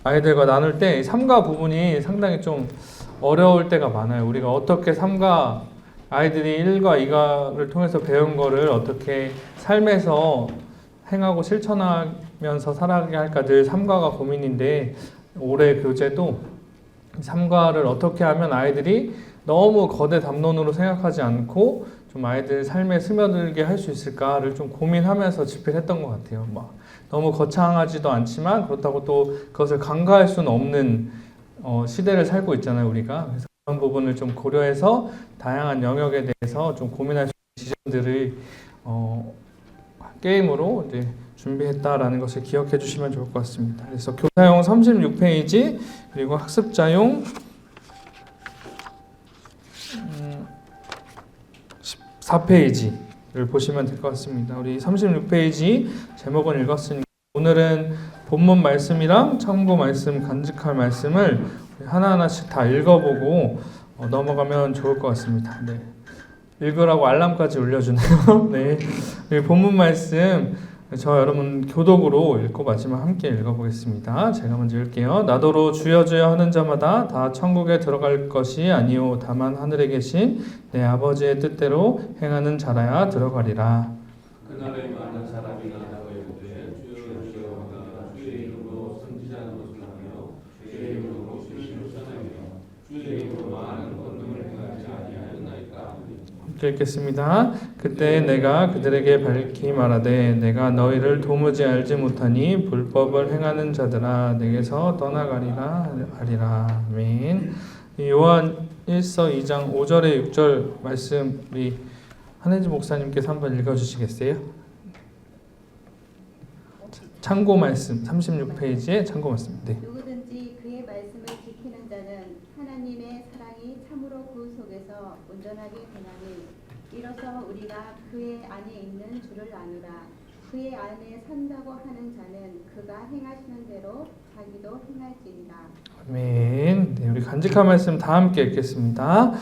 A: 아이들과 나눌 때 3과 부분이 상당히 좀 어려울 때가 많아요. 우리가 어떻게 3과 아이들이 1과 2과를 통해서 배운 거를 어떻게 삶에서 행하고 실천하면서 살아가게 할까 늘 3과가 고민인데 올해 교재도 3과를 어떻게 하면 아이들이 너무 거대 담론으로 생각하지 않고 좀 아이들 삶에 스며들게 할 수 있을까를 좀 고민하면서 집필했던 것 같아요. 너무 거창하지도 않지만 그렇다고 또 그것을 간과할 수는 없는 시대를 살고 있잖아요, 우리가. 그래서 그런 부분을 좀 고려해서 다양한 영역에 대해서 좀 고민할 수 있는 지점들을 게임으로 이제 준비했다라는 것을 기억해 주시면 좋을 것 같습니다. 그래서 교사용 36페이지 그리고 학습자용 14페이지를 보시면 될 것 같습니다. 우리 36페이지 제목은 읽었으니까 오늘은 본문 말씀이랑 참고 말씀, 간직할 말씀을 하나하나씩 다 읽어보고 넘어가면 좋을 것 같습니다. 네. 읽으라고 알람까지 울려주네요. 네. 본문 말씀 저 여러분 교독으로 읽고 마지막 함께 읽어보겠습니다. 제가 먼저 읽게요. 나더러 주여 주여 하는 자마다 다 천국에 들어갈 것이 아니요 다만 하늘에 계신 내 아버지의 뜻대로 행하는 자라야 들어가리라.
G: 그날에 많은 사람이 나다고 이르되 주여 주여 하다가 주의 이름으로 선지자는 것을 하며 주의 이름으로 주님을 전하며 주의 이름으로 많은 권능을 행하지 아니하였나이까.
A: 함께 읽겠습니다. 그때 내가 그들에게 밝히 말하되 내가 너희를 도무지 알지 못하니 불법을 행하는 자들아 내게서 떠나가리라 하리라. 아멘. 요한 1서 2장 5절에 6절 말씀 우리 한혜지 목사님께서 한번 읽어주시겠어요? 참고 말씀 36페이지에 참고 말씀. 네.
H: 누구든지 그의 말씀을 지키는 자는 하나님의 사랑이 참으로 그 속에서 온전하게 되나니 이로써 우리가 그의 안에 있는 줄을 아노라. 그의 안에 산다고 하는 자는 그가 행하시는 대로 자기도 행할지니라.
A: 아멘. 네, 우리 간직한 말씀 다 함께 읽겠습니다.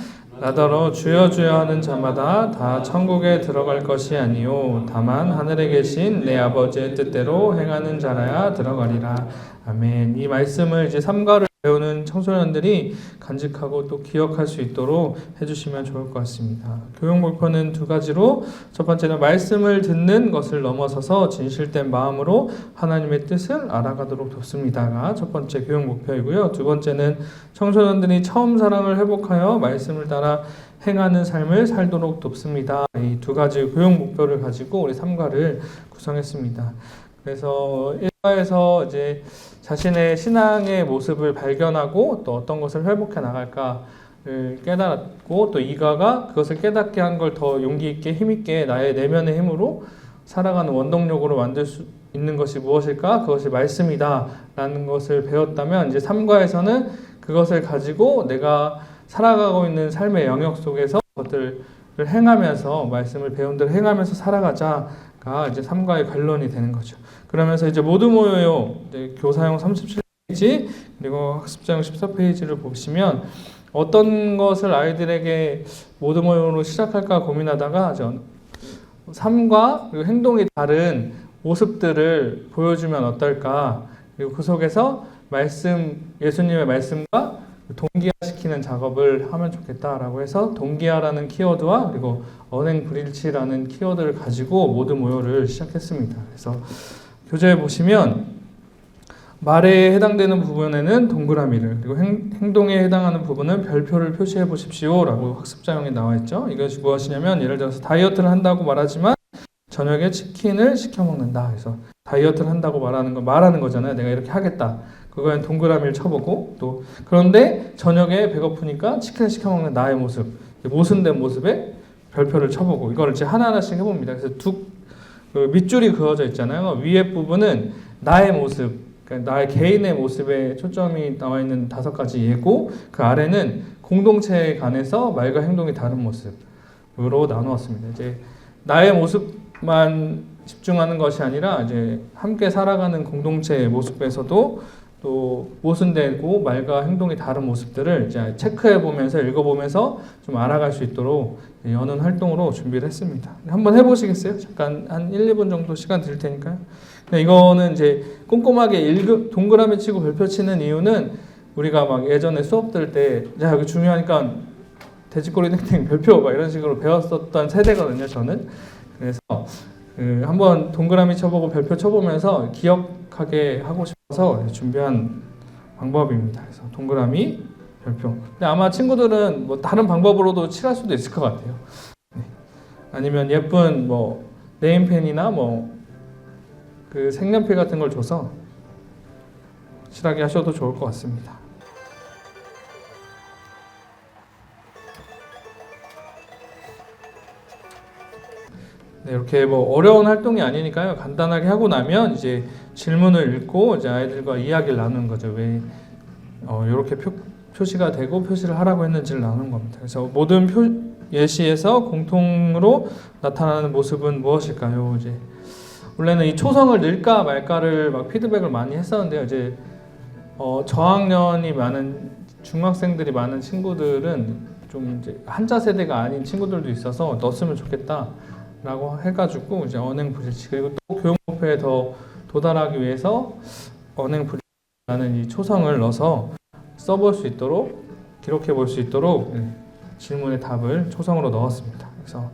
A: 나더러 주여 주여 하는 자마다 다 천국에 들어갈 것이 아니요 다만 하늘에 계신 내 아버지의 뜻대로 행하는 자라야 들어가리라. 아멘. 이 말씀을 이제 3과를 배우는 청소년들이 간직하고 또 기억할 수 있도록 해주시면 좋을 것 같습니다. 교육 목표는 두 가지로 첫 번째는 말씀을 듣는 것을 넘어서서 진실된 마음으로 하나님의 뜻을 알아가도록 돕습니다가 첫 번째 교육 목표이고요. 두 번째는 청소년들이 처음 사랑을 회복하여 말씀을 따라 행하는 삶을 살도록 돕습니다. 이 두 가지 교육 목표를 가지고 우리 3과를 구성했습니다. 그래서 1과에서 이제 자신의 신앙의 모습을 발견하고 또 어떤 것을 회복해 나갈까를 깨달았고 또 2과가 그것을 깨닫게 한 걸 더 용기 있게 힘 있게 나의 내면의 힘으로 살아가는 원동력으로 만들 수 있는 것이 무엇일까? 그것이 말씀이다 라는 것을 배웠다면 이제 3과에서는 그것을 가지고 내가 살아가고 있는 삶의 영역 속에서 것들을 행하면서 말씀을 배운 대로 행하면서 살아가자가 이제 삶과의 관련이 되는 거죠. 그러면서 이제 모두 모여요. 이제 교사용 37페이지 그리고 학습자용 14페이지를 보시면 어떤 것을 아이들에게 모두 모여로 시작할까 고민하다가 삶과 그리고 행동이 다른 모습들을 보여주면 어떨까. 그리고 그 속에서 예수님의 말씀과 동기화시키는 작업을 하면 좋겠다라고 해서 동기화라는 키워드와 그리고 언행 불일치라는 키워드를 가지고 모두 모여를 시작했습니다. 그래서 교재에 보시면 말에 해당되는 부분에는 동그라미를 그리고 행동에 해당하는 부분은 별표를 표시해 보십시오 라고 학습자용에 나와 있죠. 이것이 무엇이냐면 예를 들어서 다이어트를 한다고 말하지만 저녁에 치킨을 시켜 먹는다. 그래서 다이어트를 한다고 말하는 거잖아요. 내가 이렇게 하겠다. 그거엔 동그라미를 쳐보고 또 그런데 저녁에 배고프니까 치킨을 시켜 먹는 나의 모습, 모순된 모습에 별표를 쳐보고 이거를 이제 하나하나씩 해봅니다. 그래서 밑줄이 그어져 있잖아요. 위에 부분은 나의 모습, 그러니까 나의 개인의 모습에 초점이 나와 있는 5가지 예고 그 아래는 공동체에 관해서 말과 행동이 다른 모습으로 나누었습니다. 이제 나의 모습만 집중하는 것이 아니라 이제 함께 살아가는 공동체의 모습에서도 또 모순되고 말과 행동이 다른 모습들을 이제 체크해 보면서 읽어보면서 좀 알아갈 수 있도록 여는 활동으로 준비를 했습니다. 한번 해보시겠어요? 잠깐 한 1, 2분 정도 시간 드릴 테니까요. 이거는 이제 꼼꼼하게 동그라미 치고 별표 치는 이유는 우리가 막 예전에 수업 들을 때 야, 여기 중요하니까 돼지꼬리 땡땡 별표 막 이런 식으로 배웠었던 세대거든요, 저는. 그래서 한번 동그라미 쳐보고 별표 쳐보면서 기억하게 하고 싶어서 준비한 방법입니다. 그래서 동그라미, 별표. 근데 아마 친구들은 뭐 다른 방법으로도 칠할 수도 있을 것 같아요. 네. 아니면 예쁜 뭐 네임펜이나 뭐 그 색연필 같은 걸 줘서 칠하게 하셔도 좋을 것 같습니다. 네, 이렇게 뭐 어려운 활동이 아니니까요. 간단하게 하고 나면 이제 질문을 읽고 이제 아이들과 이야기를 나누는 거죠. 왜 이렇게 표시가 되고 표시를 하라고 했는지를 나누는 겁니다. 그래서 모든 예시에서 공통으로 나타나는 모습은 무엇일까요? 이제 원래는 이 초성을 넣을까 말까를 막 피드백을 많이 했었는데요. 이제 저학년이 많은 중학생들이 많은 친구들은 좀 이제 한자 세대가 아닌 친구들도 있어서 넣었으면 좋겠다라고 해가지고 이제 언행 불일치 그리고 또 교육 목표에 더 도달하기 위해서 언행 불일치라는 이 초성을 넣어서 써볼 수 있도록 기록해 볼 수 있도록 질문의 답을 초성으로 넣었습니다. 그래서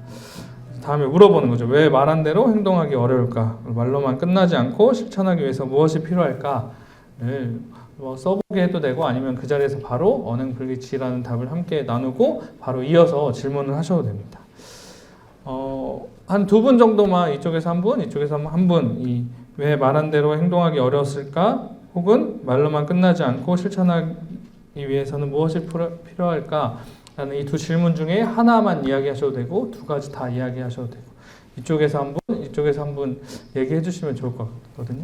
A: 다음에 물어보는 거죠. 왜 말한 대로 행동하기 어려울까? 말로만 끝나지 않고 실천하기 위해서 무엇이 필요할까를 뭐 써보게 해도 되고 아니면 그 자리에서 바로 언행 불일치라는 답을 함께 나누고 바로 이어서 질문을 하셔도 됩니다. 한 2분 정도만 이쪽에서 한 분, 이쪽에서 한 분, 왜 말한 대로 행동하기 어려웠을까? 혹은 말로만 끝나지 않고 실천하기 위해서는 무엇이 필요할까? 라는 이 2 질문 중에 하나만 이야기하셔도 되고 2가지 다 이야기하셔도 되고 이쪽에서 한 분, 이쪽에서 한 분 얘기해 주시면 좋을 것 같거든요.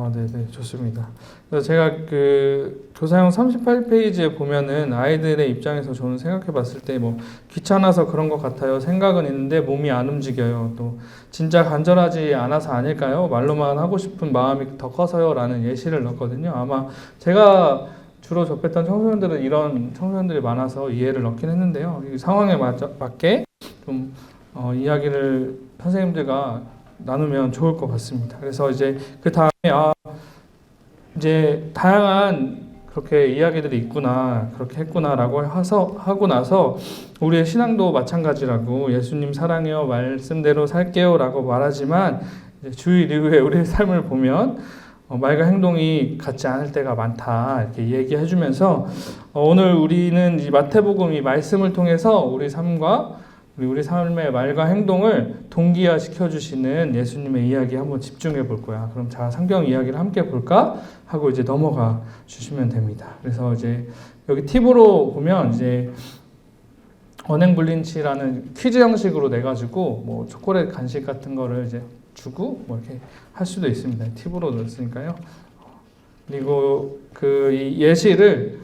A: 네네, 좋습니다. 그래서 제가 그 교사용 38페이지에 보면은 아이들의 입장에서 저는 생각해 봤을 때 뭐 귀찮아서 그런 것 같아요. 생각은 있는데 몸이 안 움직여요. 또 진짜 간절하지 않아서 아닐까요? 말로만 하고 싶은 마음이 더 커서요. 라는 예시를 넣었거든요. 아마 제가 주로 접했던 청소년들은 이런 청소년들이 많아서 이해를 넣긴 했는데요. 이 상황에 맞게 좀 이야기를 선생님들과 나누면 좋을 것 같습니다. 그래서 이제 그 다음에 이제 다양한 그렇게 이야기들이 있구나, 그렇게 했구나라고 하고 나서 우리의 신앙도 마찬가지라고 예수님 사랑해요, 말씀대로 살게요라고 말하지만 이제 주의 이후에 우리의 삶을 보면 말과 행동이 같지 않을 때가 많다 이렇게 얘기해주면서 오늘 우리는 이 마태복음 이 말씀을 통해서 우리 삶과 우리 삶의 말과 행동을 동기화시켜 주시는 예수님의 이야기 한번 집중해 볼 거야. 그럼 자, 성경 이야기를 함께 볼까? 하고 이제 넘어가 주시면 됩니다. 그래서 이제 여기 팁으로 보면 이제 언행 불일치라는 퀴즈 형식으로 내 가지고 뭐 초콜릿 간식 같은 거를 이제 주고 뭐 이렇게 할 수도 있습니다. 팁으로 넣었으니까요. 그리고 그 이 예시를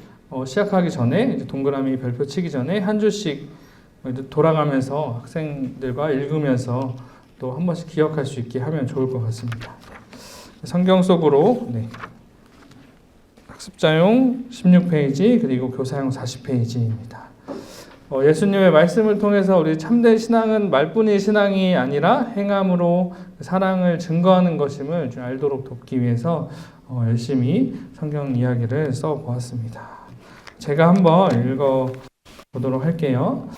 A: 시작하기 전에 이제 동그라미 별표 치기 전에 한 줄씩 돌아가면서 학생들과 읽으면서 또 한 번씩 기억할 수 있게 하면 좋을 것 같습니다. 성경 속으로 학습자용 16페이지 그리고 교사용 40페이지입니다. 예수님의 말씀을 통해서 우리 참된 신앙은 말뿐인 신앙이 아니라 행함으로 사랑을 증거하는 것임을 좀 알도록 돕기 위해서 열심히 성경 이야기를 써보았습니다. 제가 한번 읽어보도록 할게요.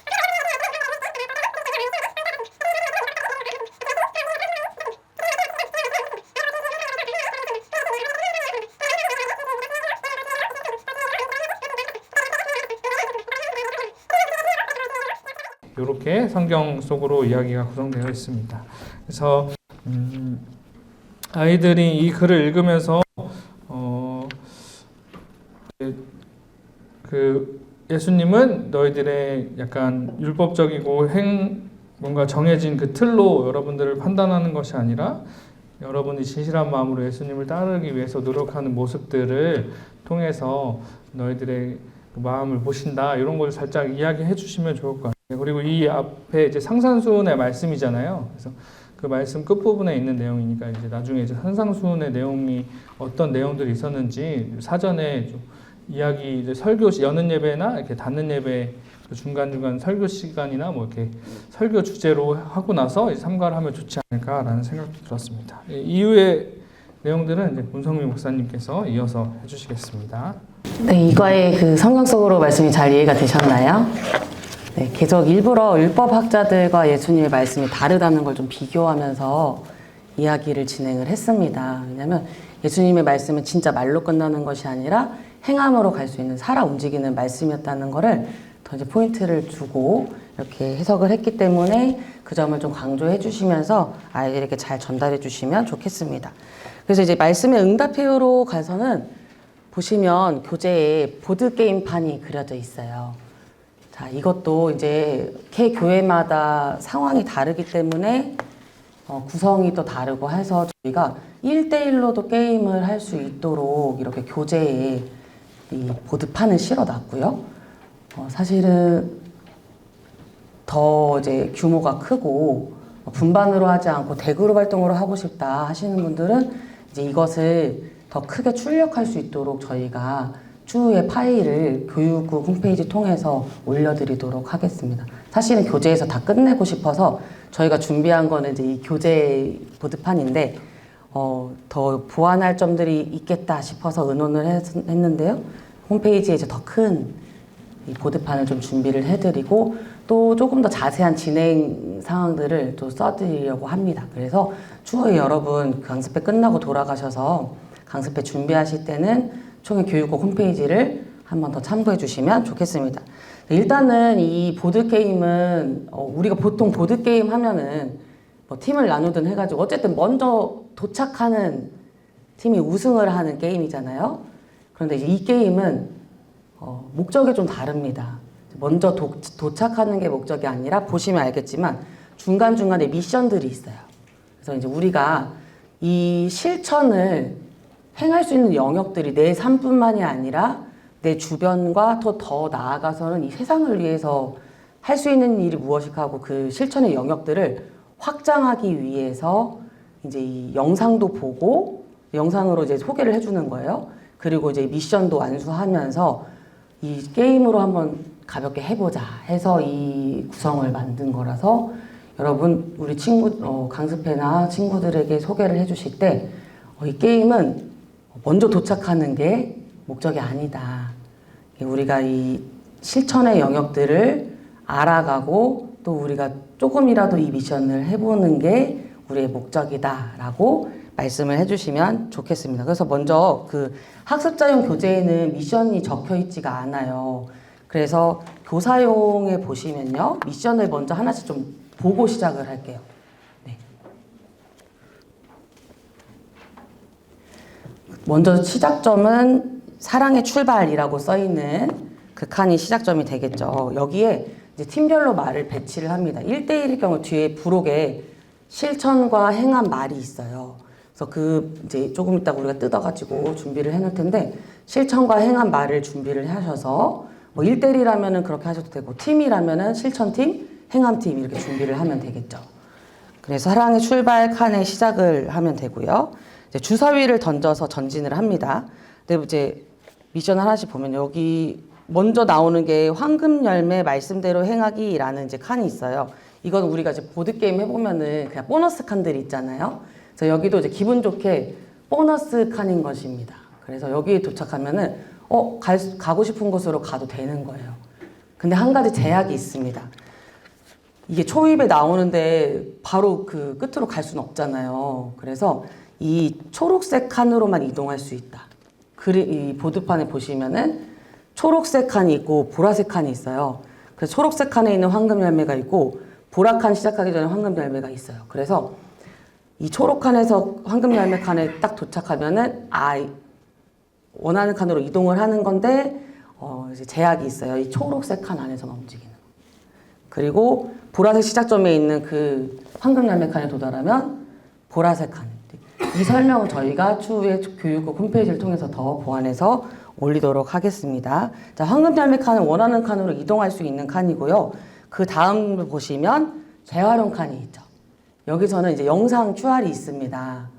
A: 이렇게 성경 속으로 이야기가 구성되어 있습니다. 그래서 아이들이 이 글을 읽으면서 그 예수님은 너희들의 약간 율법적이고 뭔가 정해진 그 틀로 여러분들을 판단하는 것이 아니라 여러분이 진실한 마음으로 예수님을 따르기 위해서 노력하는 모습들을 통해서 너희들의 마음을 보신다, 이런 걸 살짝 이야기해 주시면 좋을 것 같아요. 그리고 이 앞에 이제 상산수훈의 말씀이잖아요. 그래서 그 말씀 끝부분에 있는 내용이니까 이제 나중에 이제 산상수훈의 내용이 어떤 내용들이 있었는지 사전에 좀 이야기, 이제 설교 여는 예배나 이렇게 닫는 예배 중간중간 설교 시간이나 뭐 이렇게 설교 주제로 하고 나서 이제 삼가를 하면 좋지 않을까라는 생각도 들었습니다. 이후의 내용들은 이제 문성민 목사님께서 이어서 해주시겠습니다.
D: 네, 이과의 그 성경 속으로 말씀이 잘 이해가 되셨나요? 네, 계속 일부러 율법학자들과 예수님의 말씀이 다르다는 걸 좀 비교하면서 이야기를 진행을 했습니다. 왜냐하면 예수님의 말씀은 진짜 말로 끝나는 것이 아니라 행함으로 갈 수 있는 살아 움직이는 말씀이었다는 거를 더 이제 포인트를 주고 이렇게 해석을 했기 때문에 그 점을 좀 강조해 주시면서 아이들에게 잘 전달해 주시면 좋겠습니다. 그래서 이제 말씀의 응답회로 가서는 보시면 교재에 보드게임판이 그려져 있어요. 자, 이것도 이제 개 교회마다 상황이 다르기 때문에 구성이 또 다르고 해서 저희가 1대1로도 게임을 할 수 있도록 이렇게 교재에 이 보드판을 실어 놨고요. 사실은 더 이제 규모가 크고 분반으로 하지 않고 대그룹 활동으로 하고 싶다 하시는 분들은 이제 이것을 더 크게 출력할 수 있도록 저희가 추후에 파일을 교육국 홈페이지 통해서 올려드리도록 하겠습니다. 사실은 교재에서 다 끝내고 싶어서 저희가 준비한 거는 이제 이 교재 보드판인데 더 보완할 점들이 있겠다 싶어서 의논을 했는데요. 홈페이지에 이제 더 큰 이 보드판을 좀 준비를 해드리고 또 조금 더 자세한 진행 상황들을 또 써드리려고 합니다. 그래서 추후에 여러분 강습회 끝나고 돌아가셔서 강습회 준비하실 때는 총회 교육국 홈페이지를 한 번 더 참고해 주시면 좋겠습니다. 일단은 이 보드게임은 우리가 보통 보드게임 하면은 뭐 팀을 나누든 해가지고 어쨌든 먼저 도착하는 팀이 우승을 하는 게임이잖아요. 그런데 이제 이 게임은 목적이 좀 다릅니다. 먼저 도착하는 게 목적이 아니라 보시면 알겠지만 중간중간에 미션들이 있어요. 그래서 이제 우리가 이 실천을 행할 수 있는 영역들이 내 삶뿐만이 아니라 내 주변과 더 나아가서는 이 세상을 위해서 할 수 있는 일이 무엇일까 하고 그 실천의 영역들을 확장하기 위해서 이제 이 영상도 보고 영상으로 이제 소개를 해주는 거예요. 그리고 이제 미션도 완수하면서 이 게임으로 한번 가볍게 해보자 해서 이 구성을 만든 거라서 여러분 우리 강습회나 친구들에게 소개를 해주실 때 이 게임은 먼저 도착하는 게 목적이 아니다. 우리가 이 실천의 영역들을 알아가고 또 우리가 조금이라도 이 미션을 해보는 게 우리의 목적이다라고 말씀을 해주시면 좋겠습니다. 그래서 먼저 그 학습자용 교재에는 미션이 적혀 있지가 않아요. 그래서 교사용에 보시면요. 미션을 먼저 하나씩 좀 보고 시작을 할게요. 네. 먼저 시작점은 사랑의 출발이라고 써있는 그 칸이 시작점이 되겠죠. 여기에 이제 팀별로 말을 배치를 합니다. 1대1일 경우 뒤에 부록에 실천과 행한 말이 있어요. 그래서 그 이제 조금 이따 우리가 뜯어가지고 준비를 해놓을 텐데 실천과 행한 말을 준비를 하셔서 뭐 1대1이라면은 그렇게 하셔도 되고 팀이라면은 실천팀, 행함팀 이렇게 준비를 하면 되겠죠. 그래서 사랑의 출발 칸에 시작을 하면 되고요. 이제 주사위를 던져서 전진을 합니다. 근데 이제 미션 하나씩 보면 여기 먼저 나오는 게 황금 열매 말씀대로 행하기라는 이제 칸이 있어요. 이건 우리가 이제 보드 게임 해보면은 그냥 보너스 칸들이 있잖아요. 그래서 여기도 이제 기분 좋게 보너스 칸인 것입니다. 그래서 여기 도착하면은 가고 싶은 곳으로 가도 되는 거예요. 근데 한 가지 제약이 있습니다. 이게 초입에 나오는데 바로 그 끝으로 갈 수는 없잖아요. 그래서 이 초록색 칸으로만 이동할 수 있다. 이 보드판에 보시면은 초록색 칸이 있고 보라색 칸이 있어요. 그래서 초록색 칸에 있는 황금 열매가 있고 보라 칸 시작하기 전에 황금 열매가 있어요. 그래서 이 초록 칸에서 황금 열매 칸에 딱 도착하면은 원하는 칸으로 이동을 하는 건데 이제 제약이 있어요. 이 초록색 칸 안에서만 움직이는. 그리고 보라색 시작점에 있는 그 황금 열매 칸에 도달하면 보라색 칸. 이 설명은 저희가 추후에 교육국 홈페이지를 통해서 더 보완해서 올리도록 하겠습니다. 자, 황금 열매 칸은 원하는 칸으로 이동할 수 있는 칸이고요. 그 다음 보시면 재활용 칸이 있죠. 여기서는 이제 영상 QR이 있습니다.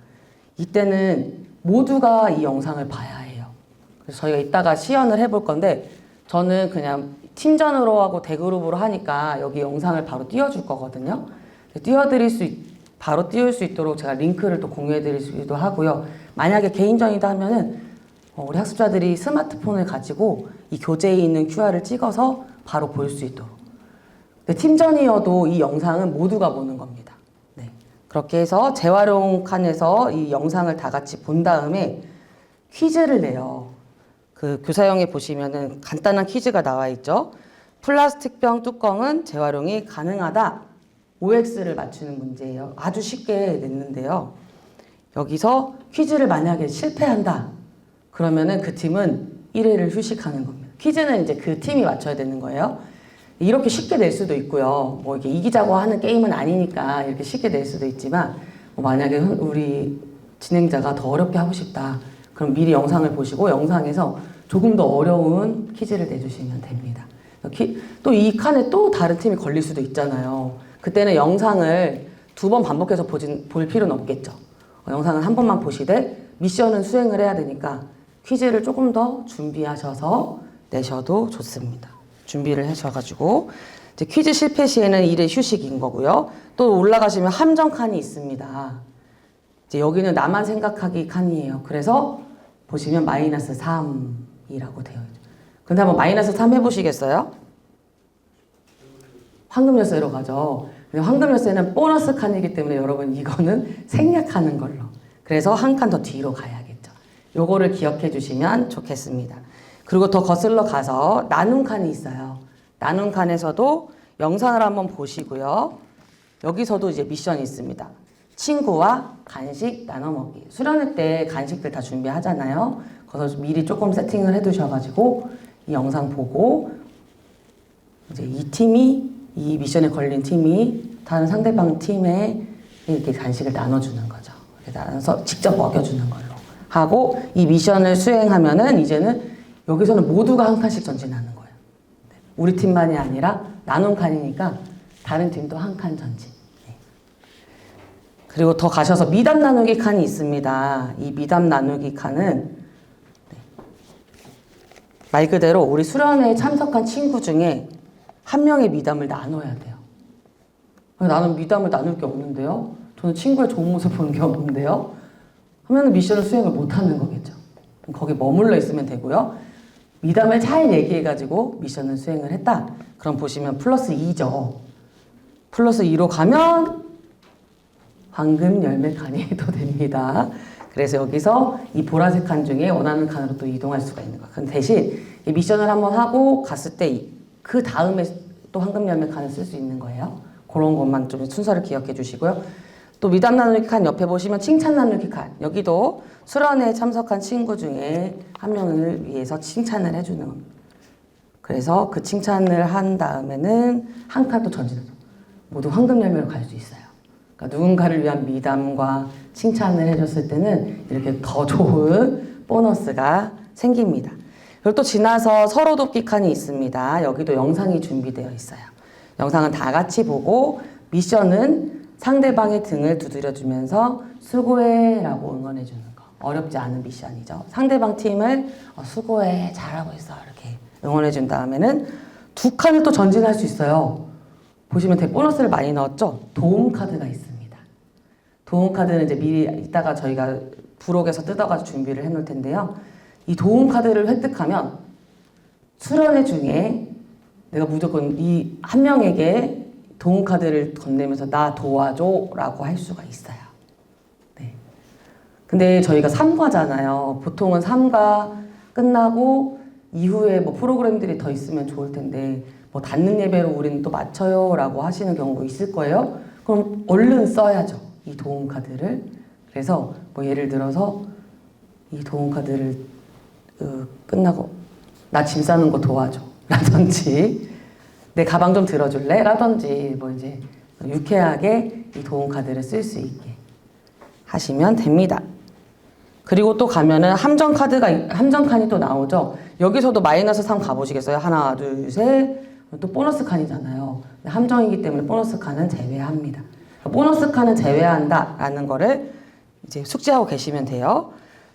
D: 이때는 모두가 이 영상을 봐야 해요. 그래서 저희가 이따가 시연을 해볼 건데 저는 그냥 팀전으로 하고 대그룹으로 하니까 여기 영상을 바로 띄워줄 거거든요. 바로 띄울 수 있도록 제가 링크를 또 공유해 드릴 수도 하고요. 만약에 개인전이다 하면은 우리 학습자들이 스마트폰을 가지고 이 교재에 있는 QR을 찍어서 바로 볼 수 있도록. 근데 팀전이어도 이 영상은 모두가 보는 겁니다. 네. 그렇게 해서 재활용 칸에서 이 영상을 다 같이 본 다음에 퀴즈를 내요. 그 교사형에 보시면은 간단한 퀴즈가 나와 있죠. 플라스틱병 뚜껑은 재활용이 가능하다. OX를 맞추는 문제예요. 아주 쉽게 냈는데요. 여기서 퀴즈를 만약에 실패한다. 그러면은 그 팀은 1회를 휴식하는 겁니다. 퀴즈는 이제 그 팀이 맞춰야 되는 거예요. 이렇게 쉽게 낼 수도 있고요. 뭐 이렇게 이기자고 하는 게임은 아니니까 이렇게 쉽게 낼 수도 있지만 만약에 우리 진행자가 더 어렵게 하고 싶다. 그럼 미리 영상을 보시고 영상에서 조금 더 어려운 퀴즈를 내주시면 됩니다. 또 이 칸에 또 다른 팀이 걸릴 수도 있잖아요. 그때는 영상을 2번 반복해서 볼 필요는 없겠죠. 영상은 한 번만 보시되 미션은 수행을 해야 되니까 퀴즈를 조금 더 준비하셔서 내셔도 좋습니다. 준비를 하셔가지고 이제 퀴즈 실패 시에는 1회 휴식인 거고요. 또 올라가시면 함정 칸이 있습니다. 이제 여기는 나만 생각하기 칸이에요. 그래서 보시면 -3이라고 되어 있죠. 근데 한번 -3 해보시겠어요? 황금 열쇠로 가죠. 황금 열쇠는 보너스 칸이기 때문에 여러분 이거는 생략하는 걸로. 그래서 한 칸 더 뒤로 가야겠죠. 요거를 기억해 주시면 좋겠습니다. 그리고 더 거슬러 가서 나눔 칸이 있어요. 나눔 칸에서도 영상을 한번 보시고요. 여기서도 이제 미션이 있습니다. 친구와 간식 나눠 먹기. 수련회 때 간식들 다 준비하잖아요. 그래서 미리 조금 세팅을 해 두셔가지고 이 영상 보고 이제 이 미션에 걸린 팀이 다른 상대방 팀에 이렇게 간식을 나눠주는 거죠. 나눠서 직접 먹여주는 걸로 하고 이 미션을 수행하면은 이제는 여기서는 모두가 한 칸씩 전진하는 거예요. 우리 팀만이 아니라 나눔 칸이니까 다른 팀도 한 칸 전진. 그리고 더 가셔서 미담 나누기 칸이 있습니다. 이 미담 나누기 칸은 말 그대로 우리 수련회에 참석한 친구 중에 한 명의 미담을 나눠야 돼요. 나는 미담을 나눌 게 없는데요. 저는 친구의 좋은 모습 보는 게 없는데요. 하면 미션을 수행을 못하는 거겠죠. 거기 머물러 있으면 되고요. 미담을 잘 얘기해가지고 미션을 수행을 했다. 그럼 보시면 +2죠. +2로 가면 황금 열매 칸이 또 됩니다. 그래서 여기서 이 보라색 칸 중에 원하는 칸으로 또 이동할 수가 있는 거예요. 근데 대신 이 미션을 한번 하고 갔을 때 그 다음에 또 황금 열매 칸을 쓸 수 있는 거예요. 그런 것만 좀 순서를 기억해 주시고요. 또 미담 나누기 칸 옆에 보시면 칭찬 나누기 칸. 여기도 수련회에 참석한 친구 중에 한 명을 위해서 칭찬을 해주는 겁니다. 그래서 그 칭찬을 한 다음에는 한 칸 또 전진하죠. 모두 황금 열매로 갈 수 있어요. 그러니까 누군가를 위한 미담과 칭찬을 해줬을 때는 이렇게 더 좋은 보너스가 생깁니다. 그리고 또 지나서 서로 돕기 칸이 있습니다. 여기도 영상이 준비되어 있어요. 영상은 다 같이 보고 미션은 상대방의 등을 두드려주면서 수고해 라고 응원해주는 거. 어렵지 않은 미션이죠. 상대방 팀을 수고해 잘하고 있어 이렇게 응원해준 다음에는 두 칸을 또 전진할 수 있어요. 보시면 되게 보너스를 많이 넣었죠. 도움 카드가 있습니다. 도움 카드는 이제 미리 이따가 저희가 부록에서 뜯어가지고 준비를 해놓을 텐데요. 이 도움 카드를 획득하면 수련회 중에 내가 무조건 이 한 명에게 도움 카드를 건네면서 나 도와줘 라고 할 수가 있어요. 네. 근데 저희가 3과잖아요. 보통은 3과 끝나고 이후에 뭐 프로그램들이 더 있으면 좋을 텐데 뭐 닿는 예배로 우리는 또 맞춰요 라고 하시는 경우도 있을 거예요. 그럼 얼른 써야죠. 이 도움 카드를. 그래서 뭐 예를 들어서 이 도움 카드를 끝나고 나 짐 싸는 거 도와줘 라든지 내 가방 좀 들어줄래? 라든지 뭐 이제 유쾌하게 이 도움 카드를 쓸 수 있게 하시면 됩니다. 그리고 또 가면은 함정 칸이 또 나오죠. 여기서도 마이너스 3 가보시겠어요? 하나, 둘, 셋. 또 보너스 칸이잖아요. 함정이기 때문에 보너스 칸은 제외합니다. 보너스 칸은 제외한다라는 거를 이제 숙지하고 계시면 돼요.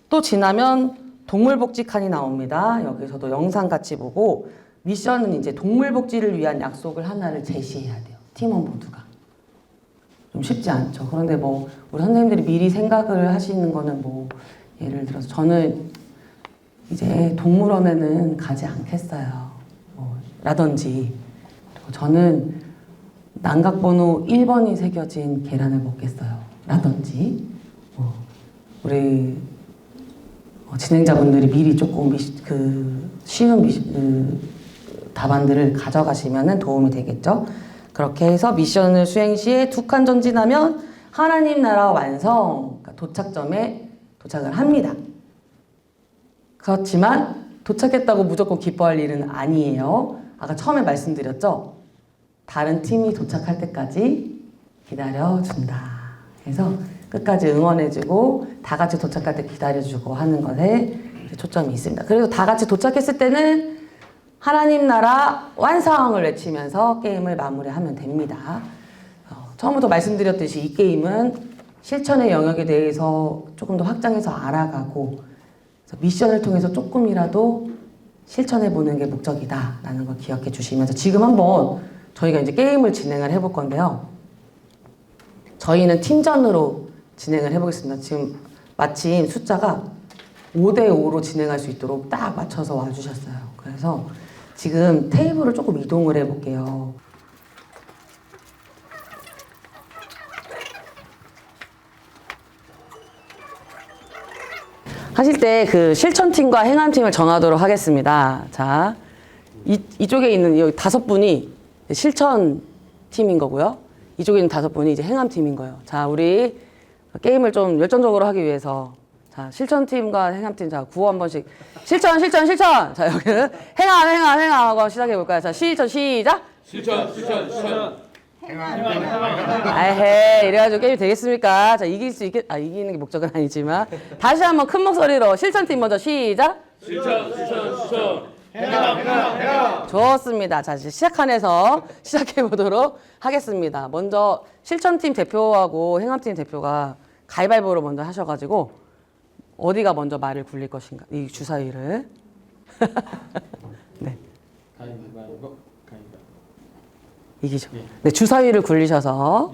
D: 또 지나면 동물복지 칸이 나옵니다. 여기서도 영상 같이 보고 미션은 이제 동물복지를 위한 약속을 하나를 제시해야 돼요. 팀원 모두가. 좀 쉽지 않죠. 그런데 뭐 우리 선생님들이 미리 생각을 하시는 거는 뭐 예를 들어서 저는 이제 동물원에는 가지 않겠어요. 라든지 그리고 저는 난각번호 1번이 새겨진 계란을 먹겠어요. 라든지 우리 진행자분들이 미리 조금 쉬운 답안들을 가져가시면 도움이 되겠죠. 그렇게 해서 미션을 수행 시에 2칸 전진하면 하나님 나라 완성, 그러니까 도착점에 도착을 합니다. 그렇지만 도착했다고 무조건 기뻐할 일은 아니에요. 아까 처음에 말씀드렸죠. 다른 팀이 도착할 때까지 기다려준다. 그래서 끝까지 응원해주고 다 같이 도착할 때 기다려주고 하는 것에 초점이 있습니다. 그래서 다 같이 도착했을 때는 하나님 나라 완성을 외치면서 게임을 마무리하면 됩니다. 처음부터 말씀드렸듯이 이 게임은 실천의 영역에 대해서 조금 더 확장해서 알아가고 미션을 통해서 조금이라도 실천해보는 게 목적이다라는 걸 기억해 주시면서 지금 한번 저희가 이제 게임을 진행을 해볼 건데요. 저희는 팀전으로 진행을 해보겠습니다. 지금 마침 숫자가 5대5로 진행할 수 있도록 딱 맞춰서 와주셨어요. 그래서 지금 테이블을 조금 이동을 해볼게요. 하실 때 그 실천팀과 행함팀을 정하도록 하겠습니다. 자, 이쪽에 있는 여기 5분이 실천팀인 거고요. 이쪽에 있는 5분이 이제 행함팀인 거예요. 자, 우리 게임을 좀 열정적으로 하기 위해서 자, 실천팀과 행함팀 자, 구호 한 번씩 실천. 자, 여기는 행함 하고 시작해 볼까요? 자, 실천 시작.
G: 실천.
D: 아헤, 이래가지고 게임이 되겠습니까? 자, 이기는 게 목적은 아니지만 다시 한번 큰 목소리로 실천팀 먼저 시작.
G: 실천.
D: 좋습니다. 자, 이제 시작한에서 시작해 보도록 하겠습니다. 먼저 실천팀 대표하고 행함팀 대표가 가위바위보로 먼저 하셔가지고 어디가 먼저 말을 굴릴 것인가 이 주사위를. 네.
G: 가위바위보.
D: 이기죠. 네, 주사위를 굴리셔서.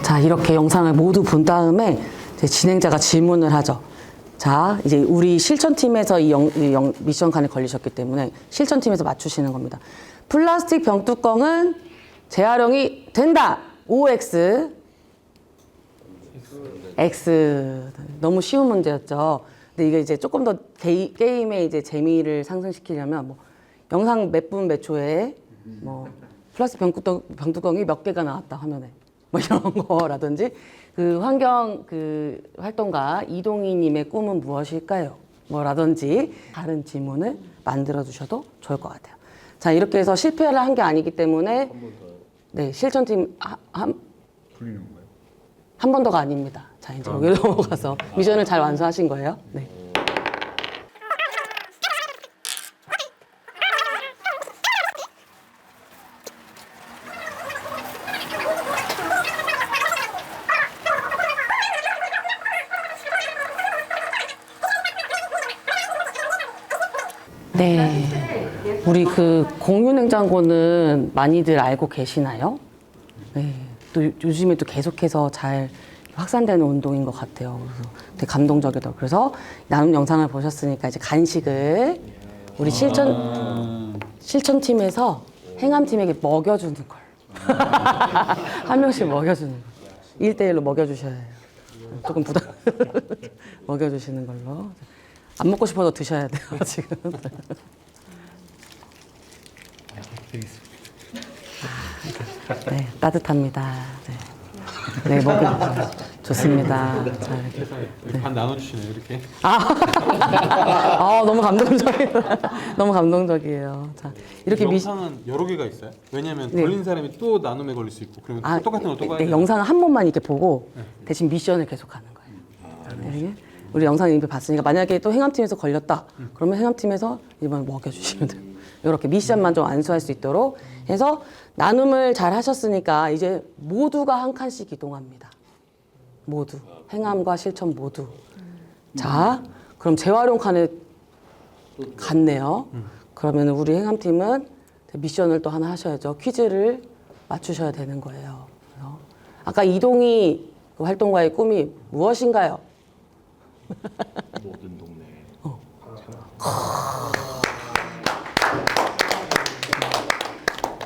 D: 자, 이렇게 영상을 모두 본 다음에 이제 진행자가 질문을 하죠. 자, 이제 우리 실천팀에서 이 미션 칸에 걸리셨기 때문에 실천팀에서 맞추시는 겁니다. 플라스틱 병뚜껑은 재활용이 된다. OX. X. 너무 쉬운 문제였죠. 근데 이게 이제 조금 더 게임의 이제 재미를 상승시키려면 뭐 영상 몇 분 몇 초에 뭐 플라스틱 병뚜껑이 몇 개가 나왔다 화면에 뭐 이런 거라든지 그 환경 그 활동가 이동희님의 꿈은 무엇일까요? 뭐라든지 다른 질문을 만들어 주셔도 좋을 것 같아요. 자, 이렇게 해서 실패를 한 게 아니기 때문에 네, 실천팀 한 번 더가 아닙니다. 자, 이제 여기로 넘어가서 미션을 잘 완수하신 거예요. 네. 네. 우리 그 공유냉장고는 많이들 알고 계시나요? 네. 또 요즘에 또 계속해서 잘 확산되는 운동인 것 같아요. 그래서 되게 감동적이더라고요. 그래서 나눔 영상을 보셨으니까 이제 간식을 우리 실천팀에서 행암팀에게 먹여주는 걸. 한 명씩 먹여주는 걸. 1대1로 먹여주셔야 해요. 조금 부담. 먹여주시는 걸로. 안 먹고 싶어도 드셔야 돼요, 지금. 네, 따뜻합니다. 네, 먹여 좋습니다. 자, 이렇게.
G: 반 나눠주시네요, 이렇게.
D: 너무 감동적이다. 너무 감동적이에요. 자, 이렇게
G: 영상은 여러 개가 있어요? 왜냐면
D: 네.
G: 걸린 사람이 또 나눔에 걸릴 수 있고 그러면 또 똑같은 걸 또 봐야
D: 네,
G: 돼요.
D: 영상을 한 번만 이렇게 보고 대신 미션을 계속 하는 거예요. 네, 우리 영상 이미 봤으니까 만약에 또 행암팀에서 걸렸다. 그러면 행암팀에서 이번 먹여주시면 돼요. 이렇게 미션만 좀 안수할 수 있도록 해서 나눔을 잘 하셨으니까 이제 모두가 한 칸씩 이동합니다. 모두. 행암과 실천 모두. 자, 그럼 재활용 칸에 갔네요. 그러면 우리 행암팀은 미션을 또 하나 하셔야죠. 퀴즈를 맞추셔야 되는 거예요. 그래서 아까 이동희 그 활동가의 꿈이 무엇인가요?
C: 모든 동네.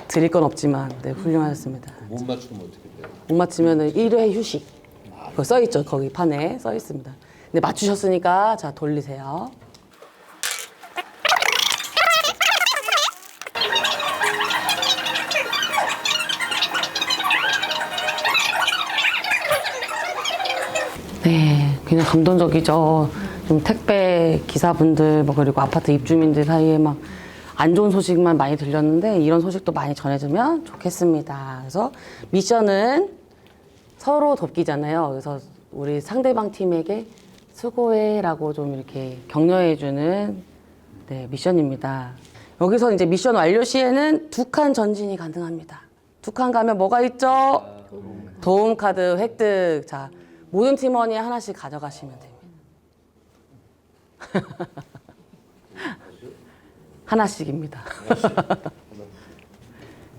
D: 드릴 건 없지만 네, 훌륭하셨습니다.
I: 못 맞추면 어떻게 돼요?
D: 못 맞추면 1회 휴식. 그거 써있죠. 거기 판에 써있습니다. 근데 맞추셨으니까 자 돌리세요. 네, 굉장히 감동적이죠. 좀 택배 기사분들 뭐 그리고 아파트 입주민들 사이에 막 안 좋은 소식만 많이 들렸는데 이런 소식도 많이 전해주면 좋겠습니다. 그래서 미션은 서로 돕기잖아요. 그래서 우리 상대방 팀에게 수고해라고 좀 이렇게 격려해주는 네, 미션입니다. 여기서 이제 미션 완료 시에는 2칸 전진이 가능합니다. 2칸 가면 뭐가 있죠? 도움 카드 획득. 자, 모든 팀원이 하나씩 가져가시면 됩니다. 하나씩입니다.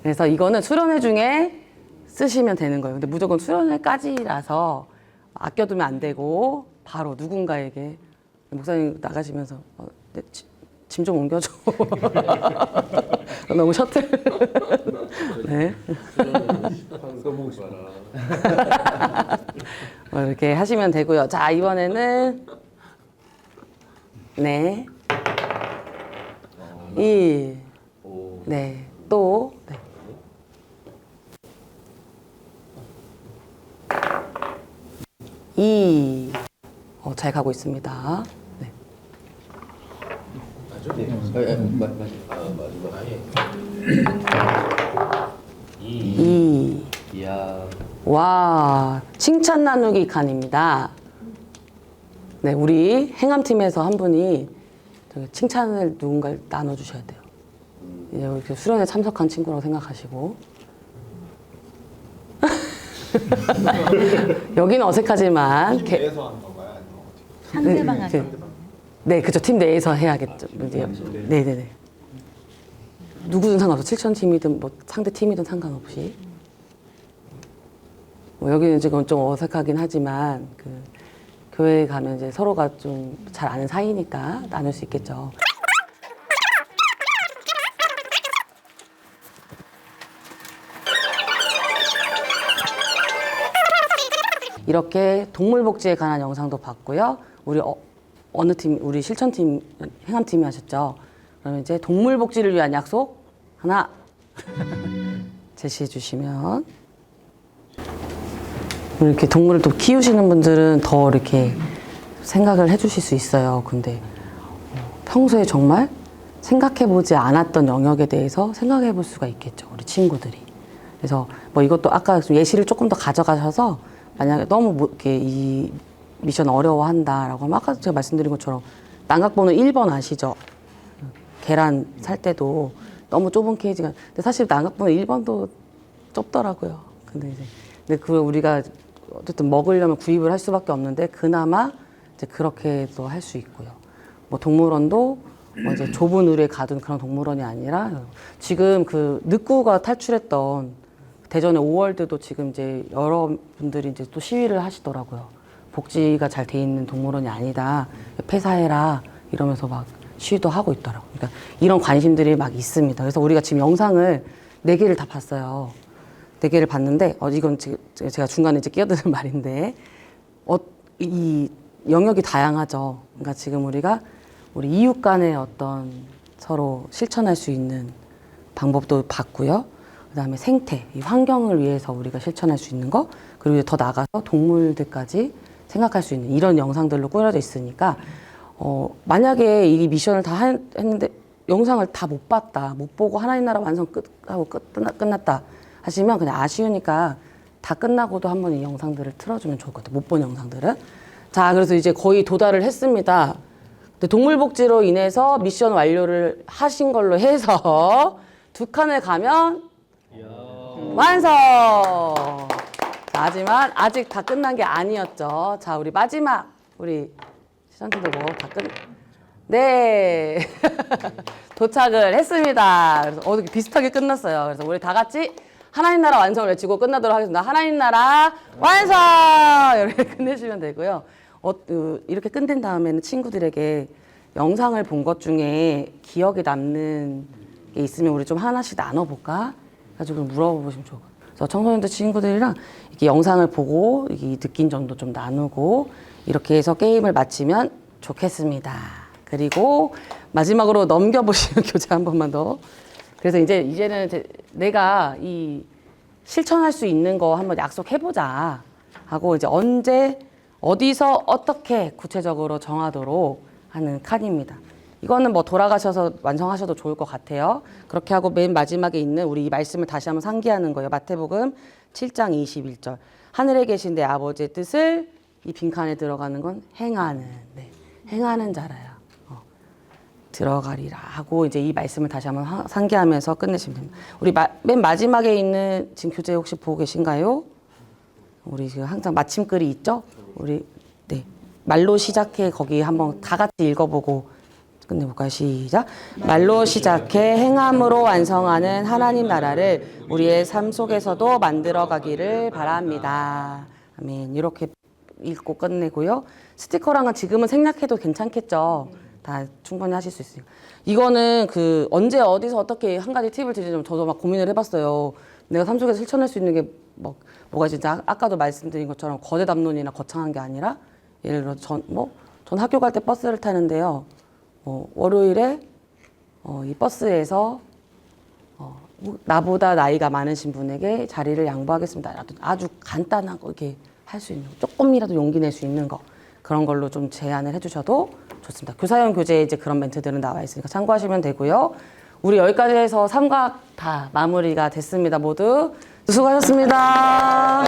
D: 그래서 이거는 수련회 중에 쓰시면 되는 거예요. 근데 무조건 수련회까지라서 아껴두면 안 되고 바로 누군가에게 목사님 나가시면서 짐 좀 옮겨줘. 너무 셔틀. 네.
I: 써보고 싶어라.
D: 이렇게 하시면 되고요. 자, 이번에는 네. 1. 네. 또 네. 이. 잘 가고 있습니다. 네.
I: 마지막.
D: 이.
I: 이야.
D: 와, 칭찬 나누기 칸입니다. 네, 우리 행암팀에서 한 분이 칭찬을 누군가를 나눠주셔야 돼요. 이제 이렇게 수련회 참석한 친구라고 생각하시고. 여기는 어색하지만.
C: 팀 내에서 하는 건가요? 아니면 어떻게?
F: 상대방한테.
D: 네, 그렇죠. 팀 내에서 해야겠죠. 네네네. 누구든 상관없어. 7,000팀이든 뭐 상대 팀이든 상관없이. 뭐 여기는 지금 좀 어색하긴 하지만 그 교회에 가면 이제 서로가 좀 잘 아는 사이니까 나눌 수 있겠죠. 이렇게 동물복지에 관한 영상도 봤고요. 우리 어느 팀, 우리 실천팀, 행암팀이 하셨죠. 그러면 이제 동물복지를 위한 약속 하나 제시해 주시면, 이렇게 동물을 또 키우시는 분들은 더 이렇게 생각을 해 주실 수 있어요. 근데 평소에 정말 생각해보지 않았던 영역에 대해서 생각해 볼 수가 있겠죠, 우리 친구들이. 그래서 뭐 이것도 아까 예시를 조금 더 가져가셔서, 만약에 너무 이렇게 이 미션 어려워한다라고 하면, 아까 제가 말씀드린 것처럼 난각번호 1번 아시죠? 계란 살 때도 너무 좁은 케이지가, 근데 사실 난각번호 1번도 좁더라고요. 근데 그걸 우리가 어쨌든 먹으려면 구입을 할 수밖에 없는데, 그나마 이제 그렇게도 할 수 있고요. 뭐 동물원도 뭐 이제 좁은 의뢰에 가둔 그런 동물원이 아니라, 지금 그 늑구가 탈출했던 대전의 5월드도 지금 이제 여러분들이 이제 또 시위를 하시더라고요. 복지가 잘 돼 있는 동물원이 아니다, 폐사해라 이러면서 막 시위도 하고 있더라고요. 그러니까 이런 관심들이 막 있습니다. 그래서 우리가 지금 영상을 4개를 다 봤어요. 4개를 봤는데, 이건 제가 중간에 이제 끼어드는 말인데, 이 영역이 다양하죠. 그러니까 지금 우리가 우리 이웃 간의 어떤 서로 실천할 수 있는 방법도 봤고요. 그 다음에 생태, 이 환경을 위해서 우리가 실천할 수 있는 거, 그리고 더 나가서 동물들까지 생각할 수 있는 이런 영상들로 꾸려져 있으니까, 만약에 이 미션을 다 했는데 영상을 다 못 봤다, 못 보고 하나님 나라 완성 하고 끝났다 하시면, 그냥 아쉬우니까 다 끝나고도 한번 이 영상들을 틀어주면 좋을 것 같아요. 못 본 영상들은. 자, 그래서 이제 거의 도달을 했습니다. 근데 동물복지로 인해서 미션 완료를 하신 걸로 해서 2칸을 가면 완성! 자, 하지만 아직 다 끝난 게 아니었죠. 자, 우리 마지막, 우리 시선팀도 뭐 다 네. 도착을 했습니다. 그래서 어떻게 비슷하게 끝났어요. 그래서 우리 다 같이 하나님 나라 완성을 외치고 끝나도록 하겠습니다. 하나님 나라 완성! 이렇게 끝내시면 되고요. 이렇게 끝낸 다음에는 친구들에게 영상을 본 것 중에 기억에 남는 게 있으면 우리 좀 하나씩 나눠볼까? 가지고 물어보시면 좋을 것 같아요. 그래서 청소년들 친구들이랑 이렇게 영상을 보고 느낀 점도 좀 나누고, 이렇게 해서 게임을 마치면 좋겠습니다. 그리고 마지막으로 넘겨보시면 교재 한 번만 더. 그래서 이제는 내가 이 실천할 수 있는 거 한번 약속해보자 하고, 이제 언제, 어디서, 어떻게 구체적으로 정하도록 하는 칸입니다. 이거는 뭐 돌아가셔서 완성하셔도 좋을 것 같아요. 그렇게 하고 맨 마지막에 있는 우리 이 말씀을 다시 한번 상기하는 거예요. 마태복음 7장 21절. 하늘에 계신 내 아버지의 뜻을, 이 빈칸에 들어가는 건 행하는, 행하는 자라요. 들어가리라 하고, 이제 이 말씀을 다시 한번 상기하면서 끝내시면 됩니다. 우리 맨 마지막에 있는 지금 교재 혹시 보고 계신가요? 우리 지금 항상 마침글이 있죠? 우리 말로 시작해, 거기 한번 다 같이 읽어보고 끝내볼까요? 시작. 말로 시작해 행함으로 완성하는 하나님 나라를 우리의 삶 속에서도 만들어가기를 바랍니다. 아멘. 이렇게 읽고 끝내고요. 스티커랑은 지금은 생략해도 괜찮겠죠? 다 충분히 하실 수 있어요. 이거는 언제 어디서 어떻게 한 가지 팁을 드리자면, 저도 막 고민을 해봤어요. 내가 삶 속에서 실천할 수 있는 게 뭐가 진짜 아까도 말씀드린 것처럼 거대 담론이나 거창한 게 아니라, 예를 들어 전 학교 갈 때 버스를 타는데요. 월요일에 이 버스에서 나보다 나이가 많으신 분에게 자리를 양보하겠습니다. 아주 간단하고 이렇게 할 수 있는, 조금이라도 용기 낼 수 있는 거, 그런 걸로 좀 제안을 해주셔도 좋습니다. 교사용 교재에 이제 그런 멘트들은 나와 있으니까 참고하시면 되고요. 우리 여기까지 해서 삼각 다 마무리가 됐습니다. 모두 수고하셨습니다.